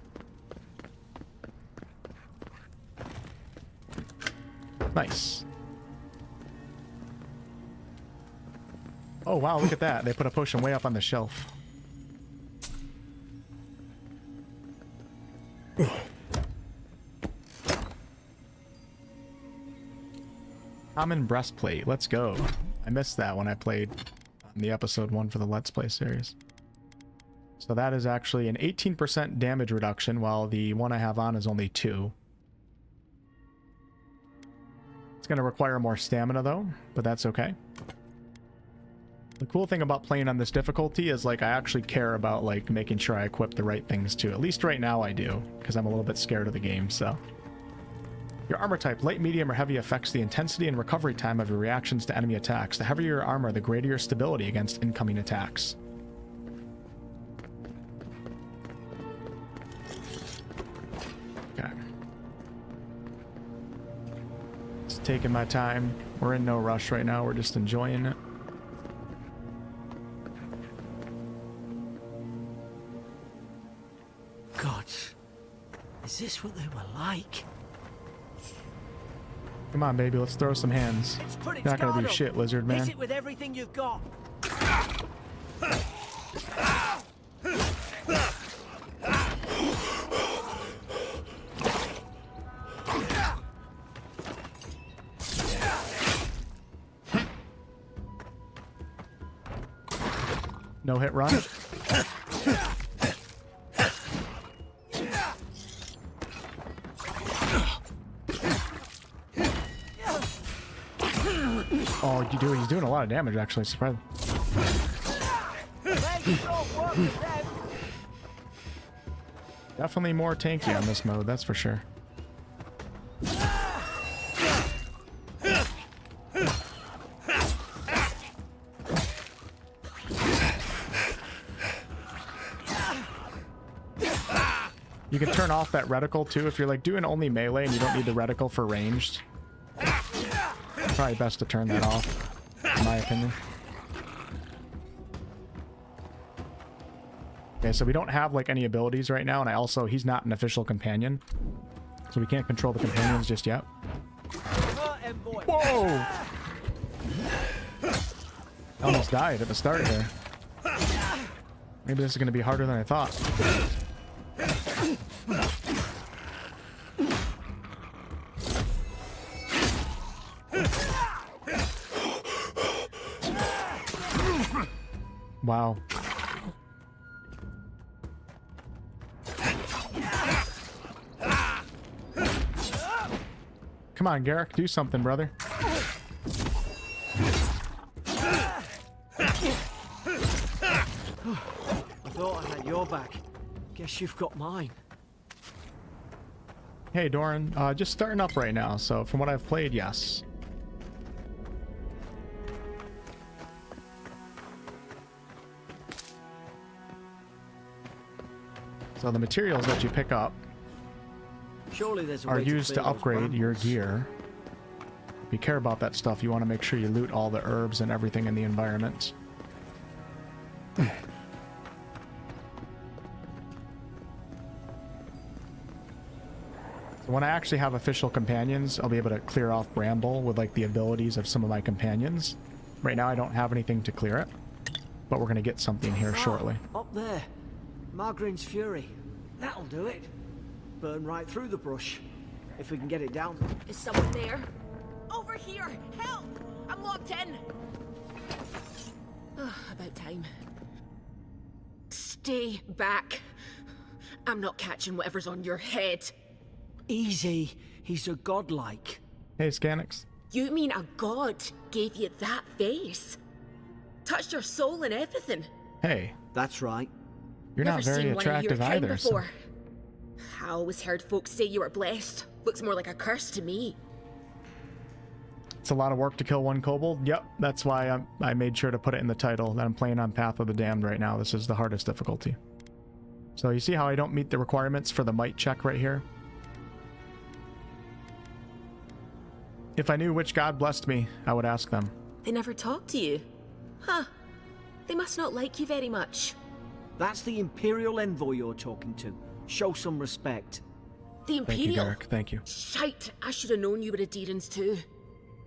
[SPEAKER 1] Nice. Oh wow, look at that. They put a potion way up on the shelf. Common breastplate. Let's go. I missed that when I played on the episode 1 for the Let's Play series. So that is actually an 18% damage reduction, while the one I have on is only 2. It's going to require more stamina though, but that's okay. The cool thing about playing on this difficulty is, like, I actually care about, like, making sure I equip the right things too. At least right now I do, because I'm a little bit scared of the game, so. Your armor type, light, medium, or heavy, affects the intensity and recovery time of your reactions to enemy attacks. The heavier your armor, the greater your stability against incoming attacks. Okay. Just taking my time. We're in no rush right now, we're just enjoying it.
[SPEAKER 3] God, is this what they were like?
[SPEAKER 1] Come on, baby, let's throw some hands.
[SPEAKER 3] Put its
[SPEAKER 1] Not gonna
[SPEAKER 3] guard
[SPEAKER 1] do
[SPEAKER 3] up.
[SPEAKER 1] shit, lizard man.
[SPEAKER 3] Hit it with everything you've got.
[SPEAKER 1] No hit run. Oh, he's doing a lot of damage actually, surprising. Definitely more tanky on this mode, that's for sure. You can turn off that reticle too if you're like doing only melee and you don't need the reticle for ranged. Probably best to turn that off, in my opinion. Okay, so we don't have like any abilities right now, and he's not an official companion, so we can't control the companions just yet. Whoa! I almost died at the start there. Maybe this is going to be harder than I thought. Wow. Come on, Garrick, do something, brother.
[SPEAKER 3] I thought I had your back. Guess you've got mine.
[SPEAKER 1] Hey, Doran, just starting up right now, so from what I've played, yes. So the materials that you pick up
[SPEAKER 3] Surely there's a
[SPEAKER 1] are
[SPEAKER 3] way
[SPEAKER 1] used to
[SPEAKER 3] clear those
[SPEAKER 1] upgrade your
[SPEAKER 3] brambles.
[SPEAKER 1] gear. If you care about that stuff, you want to make sure you loot all the herbs and everything in the environment. So when I actually have official companions, I'll be able to clear off Bramble with like the abilities of some of my companions. Right now I don't have anything to clear it, but we're going to get something here shortly.
[SPEAKER 3] Up there. Margarine's Fury. That'll do it. Burn right through the brush. If we can get it down.
[SPEAKER 5] Is someone there? Over here! Help! I'm locked in! About time. Stay back. I'm not catching whatever's on your head.
[SPEAKER 3] Easy. He's a godlike.
[SPEAKER 1] Hey, Scanix.
[SPEAKER 5] You mean a god gave you that face? Touched your soul and everything?
[SPEAKER 1] Hey,
[SPEAKER 3] That's right.
[SPEAKER 1] you're
[SPEAKER 5] Never
[SPEAKER 1] not very
[SPEAKER 5] seen one of your
[SPEAKER 1] attractive
[SPEAKER 5] kind
[SPEAKER 1] either. So.
[SPEAKER 5] before. I always heard folks say you were blessed. Looks more like a curse to me.
[SPEAKER 1] It's a lot of work to kill one kobold. Yep, that's why I made sure to put it in the title that I'm playing on Path of the Damned right now. This is the hardest difficulty. So you see how I don't meet the requirements for the might check right here? If I knew which god blessed me, I would ask them.
[SPEAKER 5] They never talk to you. Huh. They must not like you very much.
[SPEAKER 3] That's the Imperial Envoy you're talking to. Show some respect.
[SPEAKER 5] The
[SPEAKER 1] Thank you,
[SPEAKER 5] Imperial.
[SPEAKER 1] Garrick. Thank you.
[SPEAKER 5] Shite, I should have known you were a Deerans too.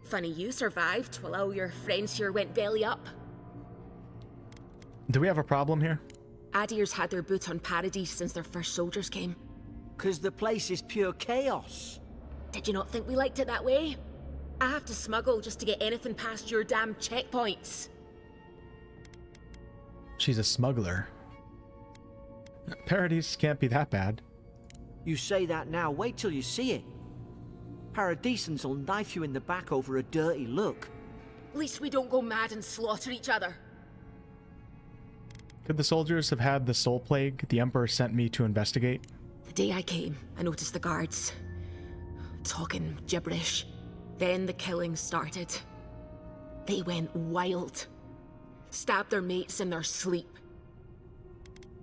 [SPEAKER 5] Funny you survived while all your friends here went belly up.
[SPEAKER 1] Do we have a problem here?
[SPEAKER 5] Adir's had their boot on Paradise since their first soldiers came.
[SPEAKER 3] 'Cause the place is pure chaos.
[SPEAKER 5] Did you not think we liked it that way? I have to smuggle just to get anything past your damn checkpoints.
[SPEAKER 1] She's a smuggler. Paradise can't be that bad.
[SPEAKER 3] You say that now, wait till you see it. Paradisans will knife you in the back over a dirty look.
[SPEAKER 5] At least we don't go mad and slaughter each other.
[SPEAKER 1] Could the soldiers have had the soul plague the Emperor sent me to investigate?
[SPEAKER 5] The day I came, I noticed the guards talking gibberish. Then the killing started. They went wild. Stabbed their mates in their sleep.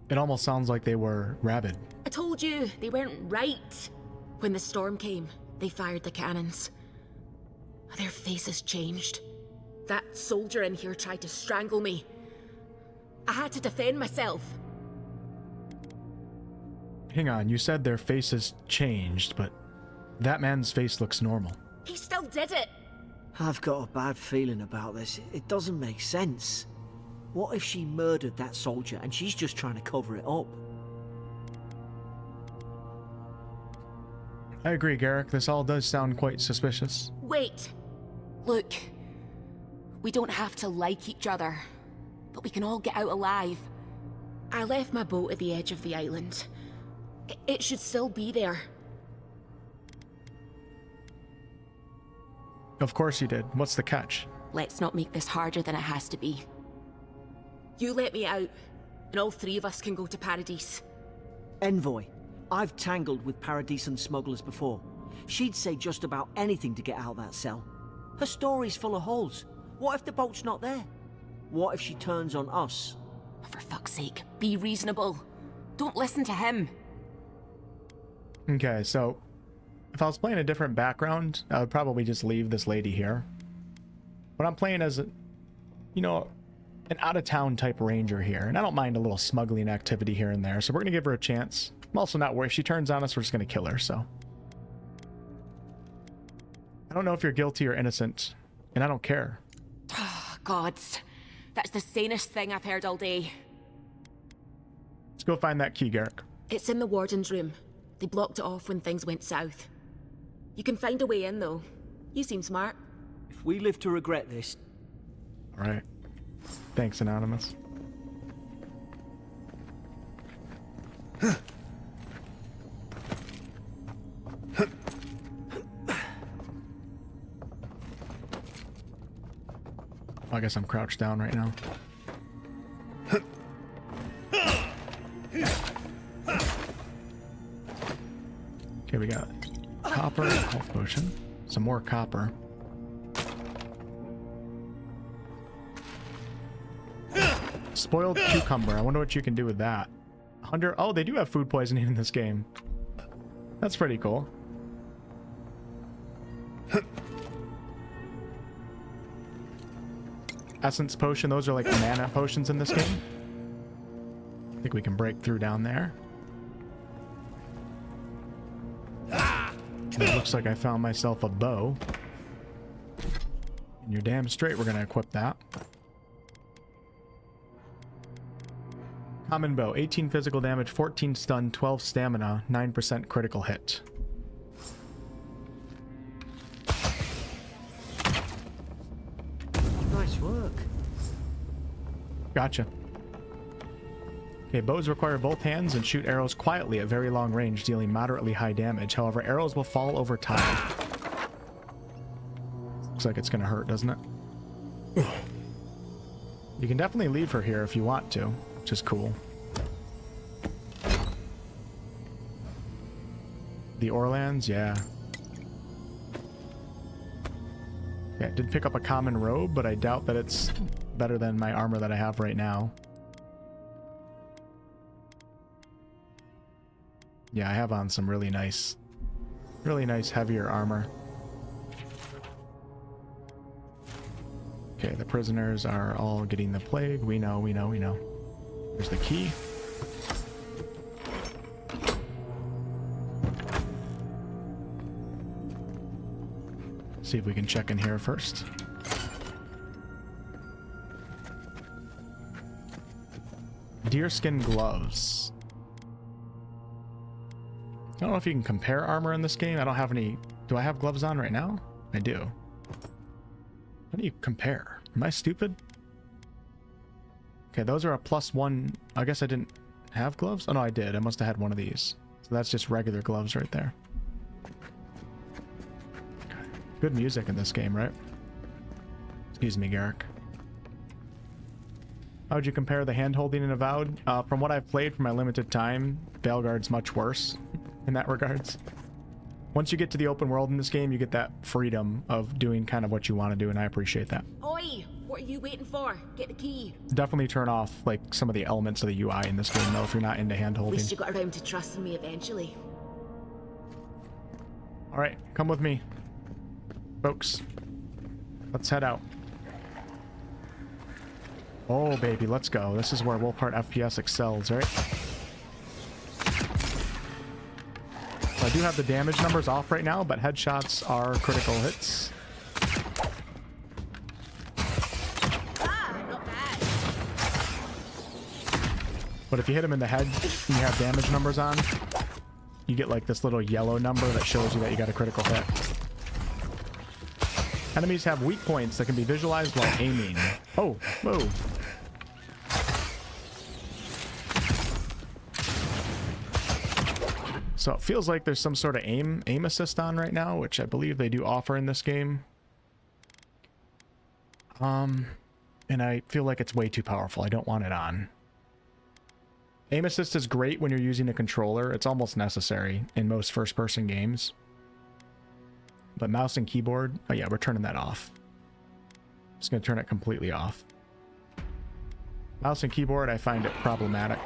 [SPEAKER 1] It almost sounds like they were rabid.
[SPEAKER 5] I told you, they weren't right. When the storm came, they fired the cannons. Their faces changed. That soldier in here tried to strangle me. I had to defend myself.
[SPEAKER 1] Hang on, you said their faces changed, but that man's face looks normal.
[SPEAKER 5] He still did it.
[SPEAKER 3] I've got a bad feeling about this. It doesn't make sense. What if she murdered that soldier and she's just trying to cover it up?
[SPEAKER 1] I agree, Garrick. This all does sound quite suspicious.
[SPEAKER 5] Wait. Look. We don't have to like each other, but we can all get out alive. I left my boat at the edge of the island. It should still be there.
[SPEAKER 1] Of course you did. What's the catch?
[SPEAKER 5] Let's not make this harder than it has to be. You let me out, and all three of us can go to Paradise.
[SPEAKER 3] Envoy, I've tangled with Paradisan smugglers before. She'd say just about anything to get out of that cell. Her story's full of holes. What if the boat's not there? What if she turns on us?
[SPEAKER 5] For fuck's sake, be reasonable. Don't listen to him.
[SPEAKER 1] Okay, so if I was playing a different background, I would probably just leave this lady here. But I'm playing as, you know, an out-of-town type ranger here, and I don't mind a little smuggling activity here and there, so we're gonna give her a chance. I'm also not worried. If she turns on us, we're just gonna kill her, so. I don't know if you're guilty or innocent, and I don't care.
[SPEAKER 5] Gods, that's the sanest thing I've heard all day.
[SPEAKER 1] Let's go find that key, Garrick.
[SPEAKER 5] It's in the warden's room. They blocked it off when things went south. You can find a way in, though. You seem smart.
[SPEAKER 3] If we live to regret this...
[SPEAKER 1] Alright. Thanks, Anonymous. I guess I'm crouched down right now. Okay, we got copper, health potion, some more copper. Spoiled cucumber. I wonder what you can do with that. 100. Oh, they do have food poisoning in this game. That's pretty cool. Essence potion. Those are like mana potions in this game. I think we can break through down there. It looks like I found myself a bow. And you're damn straight we're gonna equip that. Common bow, 18 physical damage, 14 stun, 12 stamina, 9% critical hit.
[SPEAKER 3] Nice work.
[SPEAKER 1] Gotcha. Okay, bows require both hands and shoot arrows quietly at very long range, dealing moderately high damage. However, arrows will fall over time. Looks like it's gonna hurt, doesn't it? You can definitely leave her here if you want to, which is cool. The Orlands, yeah. Yeah, I did pick up a common robe, but I doubt that it's better than my armor that I have right now. Yeah, I have on some really nice heavier armor. Okay, the prisoners are all getting the plague. We know. There's the key. See if we can check in here first. Deerskin gloves. I don't know if you can compare armor in this game. I don't have any. Do I have gloves on right now? I do. How do you compare? Am I stupid? Okay, those are a +1. I guess I didn't have gloves. Oh no, I did. I must have had one of these. So that's just regular gloves right there. Good music in this game, right? Excuse me, Garrick. How would you compare the hand-holding in Avowed? From what I've played for my limited time, Veilguard's much worse in that regards. Once you get to the open world in this game, you get that freedom of doing kind of what you want to do, and I appreciate that.
[SPEAKER 5] Oi! What are you waiting for? Get the key.
[SPEAKER 1] Definitely turn off like some of the elements of the UI in this game, though, if you're not into
[SPEAKER 5] At
[SPEAKER 1] hand-holding.
[SPEAKER 5] least you got around to trusting me eventually.
[SPEAKER 1] All right, come with me, folks. Let's head out. Oh, baby, let's go. This is where WolfheartFPS excels, right? So I do have the damage numbers off right now, but headshots are critical hits.
[SPEAKER 5] Ah, not bad.
[SPEAKER 1] But if you hit him in the head and you have damage numbers on, you get like this little yellow number that shows you that you got a critical hit. Enemies have weak points that can be visualized while aiming. Oh, whoa. So it feels like there's some sort of aim assist on right now, which I believe they do offer in this game. And I feel like it's way too powerful. I don't want it on. Aim assist is great when you're using a controller. It's almost necessary in most first-person games. But mouse and keyboard, oh yeah, we're turning that off. Just gonna turn it completely off. Mouse and keyboard, I find it problematic.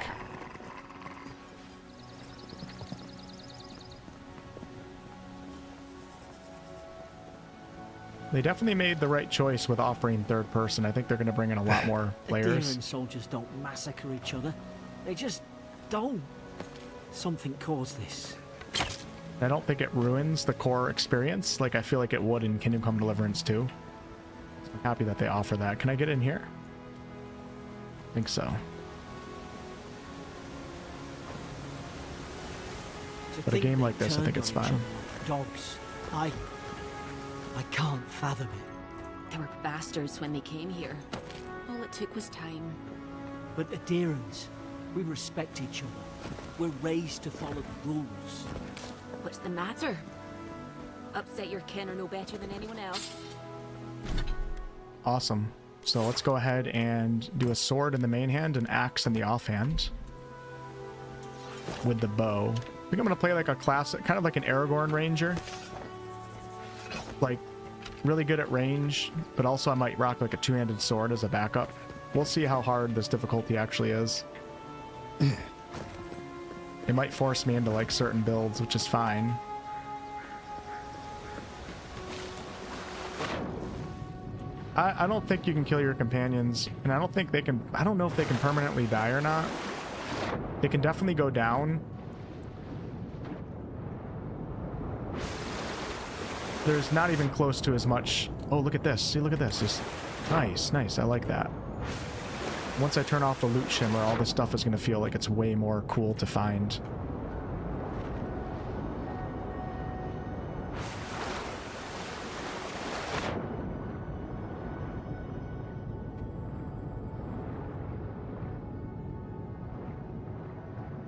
[SPEAKER 1] They definitely made the right choice with offering third person. I think they're gonna bring in a lot more players.
[SPEAKER 3] Adherent soldiers don't massacre each other. They just don't. Something caused this.
[SPEAKER 1] I don't think it ruins the core experience like I feel like it would in Kingdom Come Deliverance 2. So I'm happy that they offer that. Can I get in here? I think so. But a game like this, I think it's fine.
[SPEAKER 3] Dogs. I can't fathom it.
[SPEAKER 5] They were bastards when they came here. All it took was time.
[SPEAKER 3] But adherents, we respect each other. We're raised to follow the rules.
[SPEAKER 5] What's the matter? Upset your kin are no better than anyone else.
[SPEAKER 1] Awesome. So let's go ahead and do a sword in the main hand and axe in the offhand. With the bow. I think I'm going to play like a classic, kind of like an Aragorn Ranger. Like, really good at range, but also I might rock like a two-handed sword as a backup. We'll see how hard this difficulty actually is. It might force me into like certain builds, which is fine. I don't think you can kill your companions, and I don't think they can. I don't know if they can permanently die or not. They can definitely go down. There's not even close to as much. Oh, look at this. See, look at this. It's nice, nice. I like that. Once I turn off the loot shimmer, all this stuff is going to feel like it's way more cool to find.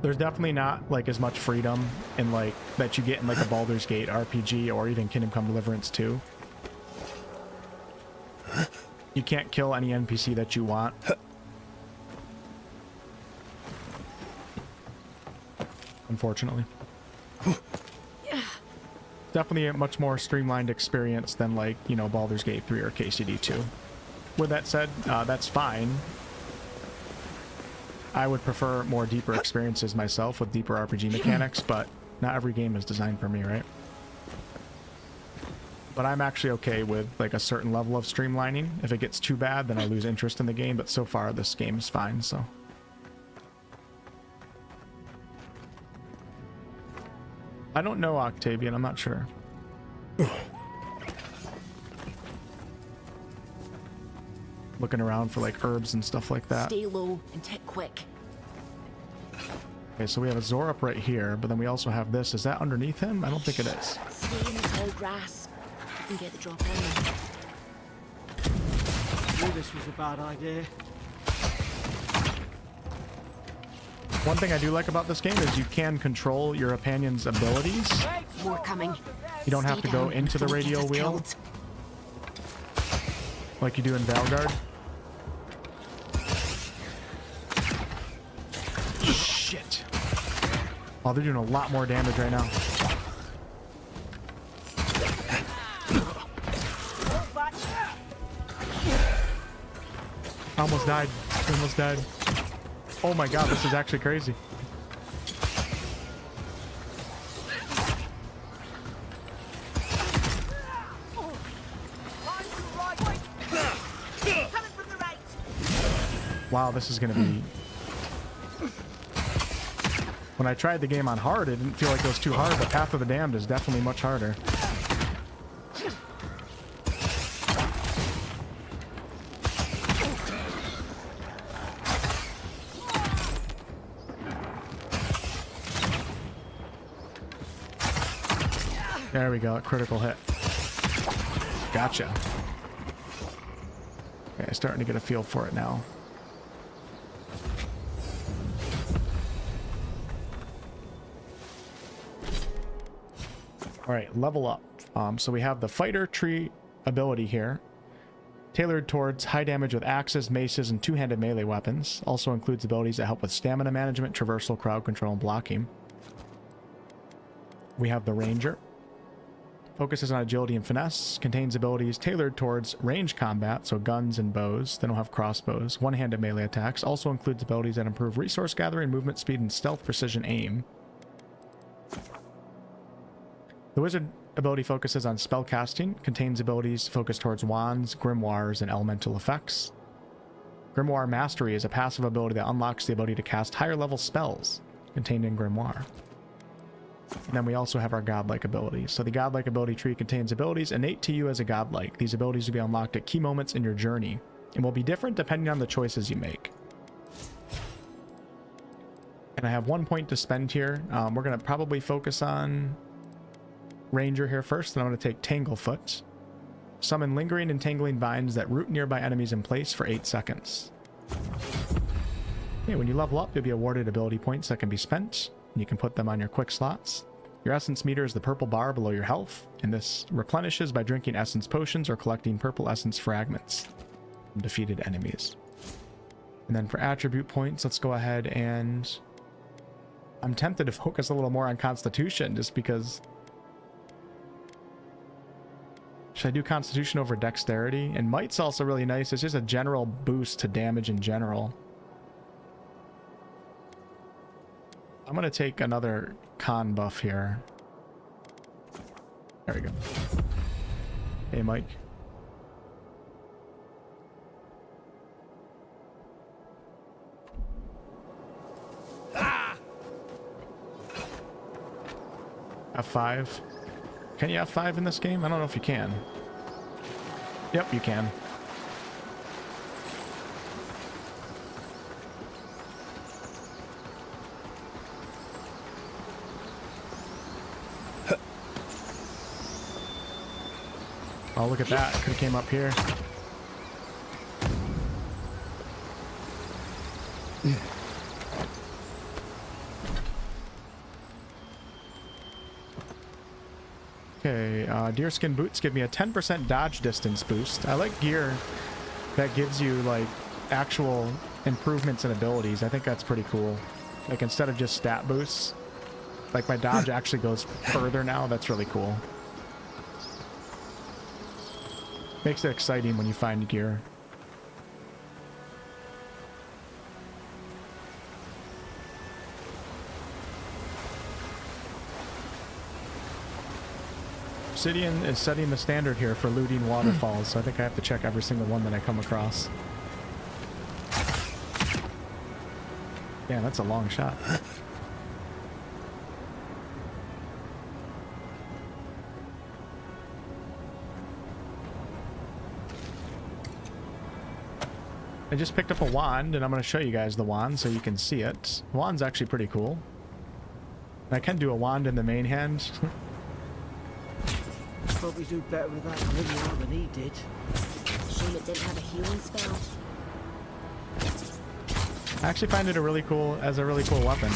[SPEAKER 1] There's definitely not like as much freedom in like that you get in like a Baldur's Gate RPG or even Kingdom Come Deliverance 2. You can't kill any NPC that you want. Unfortunately. Definitely a much more streamlined experience than like, you know, Baldur's Gate 3 or KCD 2. With that said, that's fine. I would prefer more deeper experiences myself with deeper RPG mechanics, but not every game is designed for me, right? But I'm actually okay with like a certain level of streamlining. If it gets too bad, then I lose interest in the game, but so far this game is fine, so. I don't know Octavian, I'm not sure. Looking around for like herbs and stuff like that.
[SPEAKER 5] Stay low and tick quick.
[SPEAKER 1] Okay, so we have a Zor up right here, but then we also have this. Is that underneath him? I don't think it is.
[SPEAKER 5] Stay in the tall grass. You can get the drop on them.
[SPEAKER 3] I knew this was a bad idea.
[SPEAKER 1] One thing I do like about this game is you can control your companion's abilities.
[SPEAKER 5] More coming.
[SPEAKER 1] You don't have
[SPEAKER 5] Stay
[SPEAKER 1] to go
[SPEAKER 5] down
[SPEAKER 1] into the
[SPEAKER 5] and don't
[SPEAKER 1] radio
[SPEAKER 5] get us
[SPEAKER 1] wheel
[SPEAKER 5] killed.
[SPEAKER 1] like you do in Valgard. Shit. Oh, they're doing a lot more damage right now. Almost died. Almost died. Oh my god, this is actually crazy. Wow, this is gonna be... When I tried the game on hard, it didn't feel like it was too hard, but Path of the Damned is definitely much harder. There we go, a critical hit. Gotcha. Okay, starting to get a feel for it now. All right, level up. So we have the fighter tree ability here, tailored towards high damage with axes, maces, and two-handed melee weapons. Also includes abilities that help with stamina management, traversal, crowd control, and blocking. We have the ranger. Focuses on agility and finesse. Contains abilities tailored towards range combat, so guns and bows. They don't have crossbows. One-handed melee attacks. Also includes abilities that improve resource gathering, movement speed, and stealth precision aim. The wizard ability focuses on spell casting. Contains abilities focused towards wands, grimoires, and elemental effects. Grimoire mastery is a passive ability that unlocks the ability to cast higher level spells contained in grimoire. And then we also have our godlike abilities. So the godlike ability tree contains abilities innate to you as a godlike. These abilities will be unlocked at key moments in your journey and will be different depending on the choices you make. And I have 1 point to spend here. We're going to probably focus on Ranger here first, and I'm going to take Tanglefoot. Summon lingering and tangling vines that root nearby enemies in place for 8 seconds. Okay, when you level up, you'll be awarded ability points that can be spent. You can put them on your quick slots. Your essence meter is the purple bar below your health, and this replenishes by drinking essence potions or collecting purple essence fragments from defeated enemies. And then for attribute points, let's go ahead and... I'm tempted to focus a little more on Constitution, just because... Should I do Constitution over Dexterity? And Might's also really nice. It's just a general boost to damage in general. I'm going to take another con buff here. There we go. Hey, Mike. F5. Can you F5 in this game? I don't know if you can. Yep, you can. Oh, look at that. Could have came up here. Okay, deerskin boots give me a 10% dodge distance boost. I like gear that gives you, like, actual improvements in abilities. I think that's pretty cool. Like, instead of just stat boosts, like, my dodge actually goes further now. That's really cool. Makes it exciting when you find gear. Obsidian is setting the standard here for looting waterfalls, so I think I have to check every single one that I come across. Yeah, that's a long shot. I just picked up a wand, and I'm going to show you guys the wand so you can see it. The wand's actually pretty cool. I can do a wand in the main hand.
[SPEAKER 3] Probably do better with that grimoire than he did.
[SPEAKER 5] Shame it didn't have a healing spell.
[SPEAKER 1] I actually find it a really cool weapon. I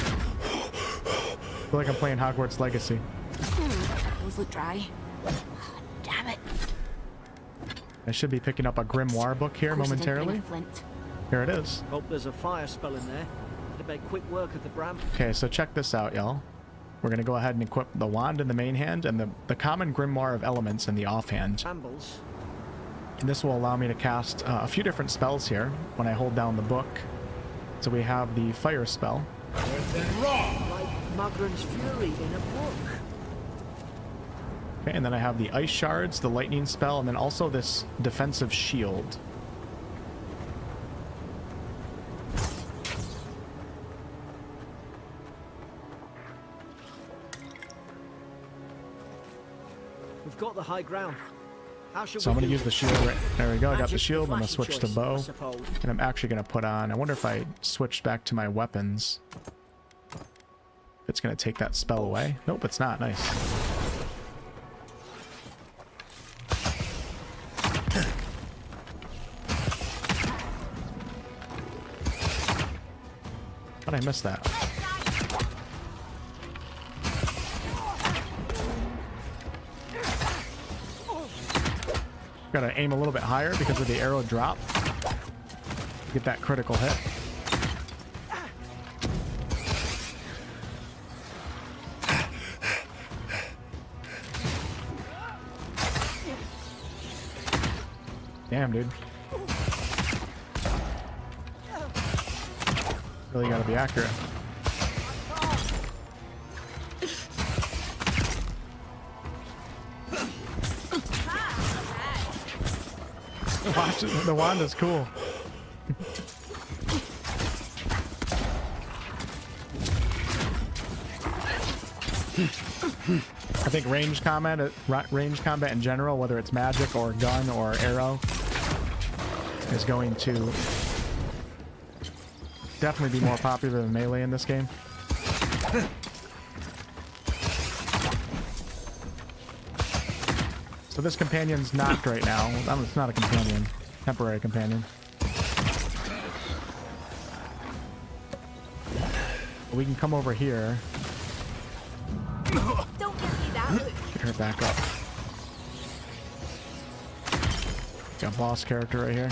[SPEAKER 1] feel like I'm playing Hogwarts Legacy.
[SPEAKER 5] Those look dry. Damn it.
[SPEAKER 1] I should be picking up a grimoire book here
[SPEAKER 5] Of course I didn't bring
[SPEAKER 1] momentarily.
[SPEAKER 5] a flint.
[SPEAKER 1] Here it is.
[SPEAKER 3] Hope there's a fire spell in there. It'd make quick work of the bram.
[SPEAKER 1] Okay, so check this out, y'all. We're going to go ahead and equip the wand in the main hand and the common grimoire of elements in the offhand.
[SPEAKER 3] Brambles.
[SPEAKER 1] And this will allow me to cast a few different spells here when I hold down the book. So we have the fire spell.
[SPEAKER 3] Like Magran's Fury in a book.
[SPEAKER 1] Okay, and then I have the ice shards, the lightning spell, and then also this defensive shield.
[SPEAKER 3] We've got the high ground. How should
[SPEAKER 1] So
[SPEAKER 3] we
[SPEAKER 1] I'm going to
[SPEAKER 3] do
[SPEAKER 1] use the
[SPEAKER 3] this?
[SPEAKER 1] shield right there. We go. I got the
[SPEAKER 3] Magic's
[SPEAKER 1] shield. I'm going to
[SPEAKER 3] flashy
[SPEAKER 1] switch to
[SPEAKER 3] choice,
[SPEAKER 1] bow.
[SPEAKER 3] I suppose.
[SPEAKER 1] And I'm actually going to put on... I wonder if I switched back to my weapons. If it's going to take that spell away. Nope, it's not. Nice. How'd I miss that? Gotta aim a little bit higher because of the arrow drop. Get that critical hit. Damn, dude. Really gotta be accurate. The wand is cool. I think range combat in general, whether it's magic or gun or arrow, is going to definitely be more popular than melee in this game. So this companion's knocked right now. It's not a companion. Temporary companion. We can come over here.
[SPEAKER 5] Don't give me that look.
[SPEAKER 1] Get her back up. Got a boss character right here.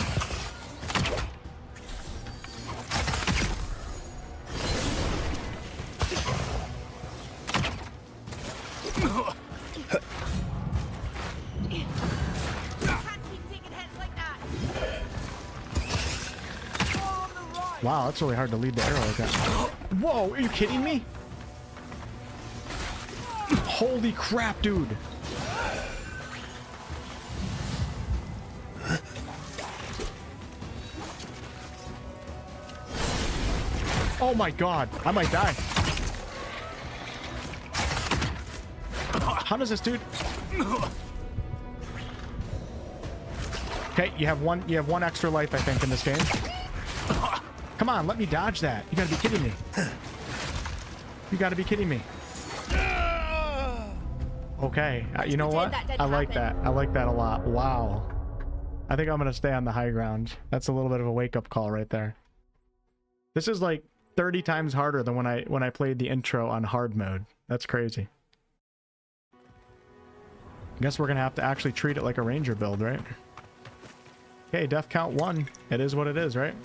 [SPEAKER 1] Wow, that's really hard to lead the arrow like that. Whoa, are you kidding me? Holy crap, dude. Oh my god, I might die. How does this dude... Okay, you have one extra life, I think, in this game. Come on, let me dodge that. You gotta be kidding me. You gotta be kidding me. Okay, you know what? I like that. I like that a lot. Wow. I think I'm gonna stay on the high ground. That's a little bit of a wake-up call right there. This is like 30 times harder than when I played the intro on hard mode. That's crazy. I guess we're gonna have to actually treat it like a ranger build, right? Okay, death count 1. It is what it is, right?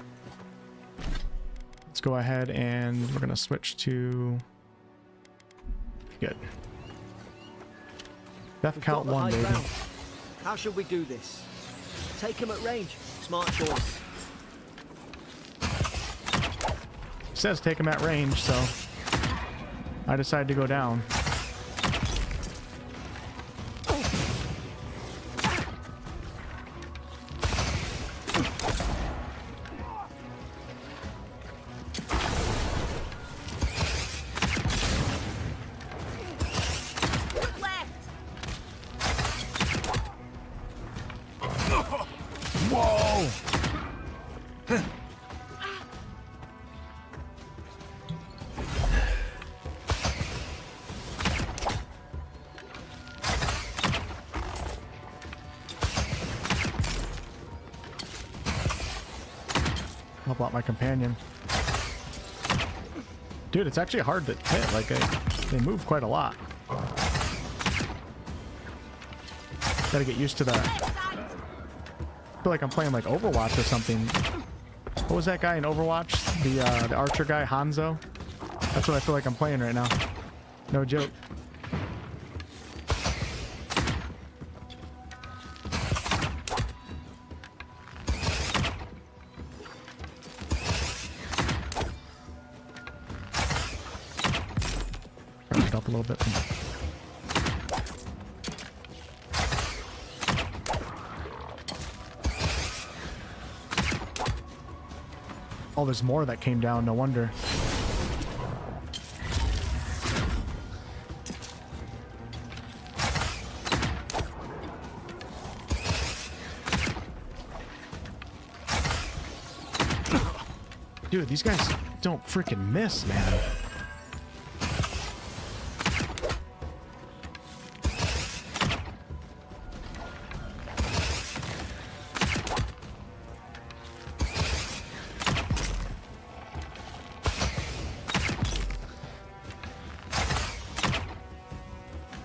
[SPEAKER 1] Let's go ahead and we're gonna switch to... Good. Death
[SPEAKER 3] We've
[SPEAKER 1] count
[SPEAKER 3] got the
[SPEAKER 1] 1,
[SPEAKER 3] high
[SPEAKER 1] baby.
[SPEAKER 3] ground. How should we do this? Take him at range. Smart choice.
[SPEAKER 1] It says take him at range, so I decided to go down.
[SPEAKER 5] Left.
[SPEAKER 1] Whoa! help out my companion. Dude, it's actually hard to hit. Like, they move quite a lot. Gotta get used to that. I feel like I'm playing like Overwatch or something. What was that guy in Overwatch? The archer guy, Hanzo? That's what I feel like I'm playing right now. No joke. Turn it up a little bit. Oh, there's more that came down, no wonder. Dude, these guys don't freaking miss, man.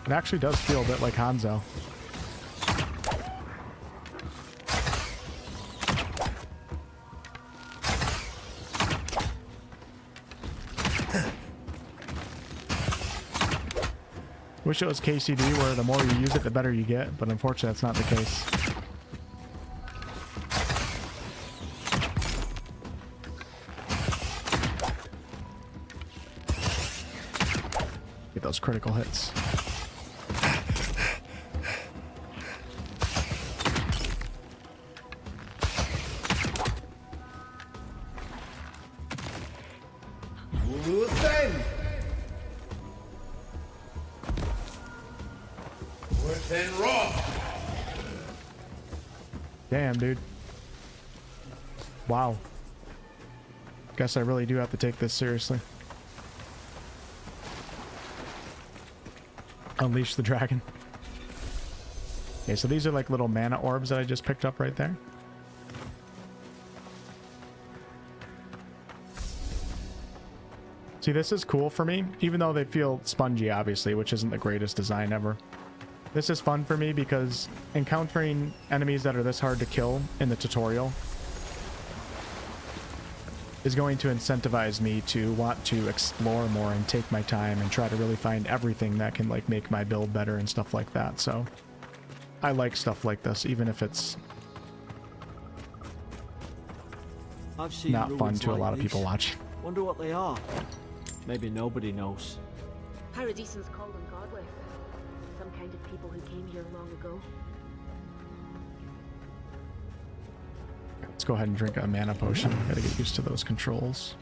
[SPEAKER 1] It actually does feel a bit like Hanzo. Wish it was KCD where the more you use it, the better you get, but unfortunately that's not the case. Get those critical hits. Damn, dude. Wow. Guess I really do have to take this seriously. Unleash the dragon. Okay, so these are like little mana orbs that I just picked up right there. See, this is cool for me, even though they feel spongy, obviously, which isn't the greatest design ever. This is fun for me because encountering enemies that are this hard to kill in the tutorial is going to incentivize me to want to explore more and take my time and try to really find everything that can like make my build better and stuff like that. So I like stuff like this, even if it's not fun to a lot of people watching.
[SPEAKER 3] Wonder what they are. Maybe nobody knows.
[SPEAKER 5] Paradisans call them godless. Some kind of people who came here long ago.
[SPEAKER 1] Let's go ahead and drink a mana potion. Gotta get used to those controls.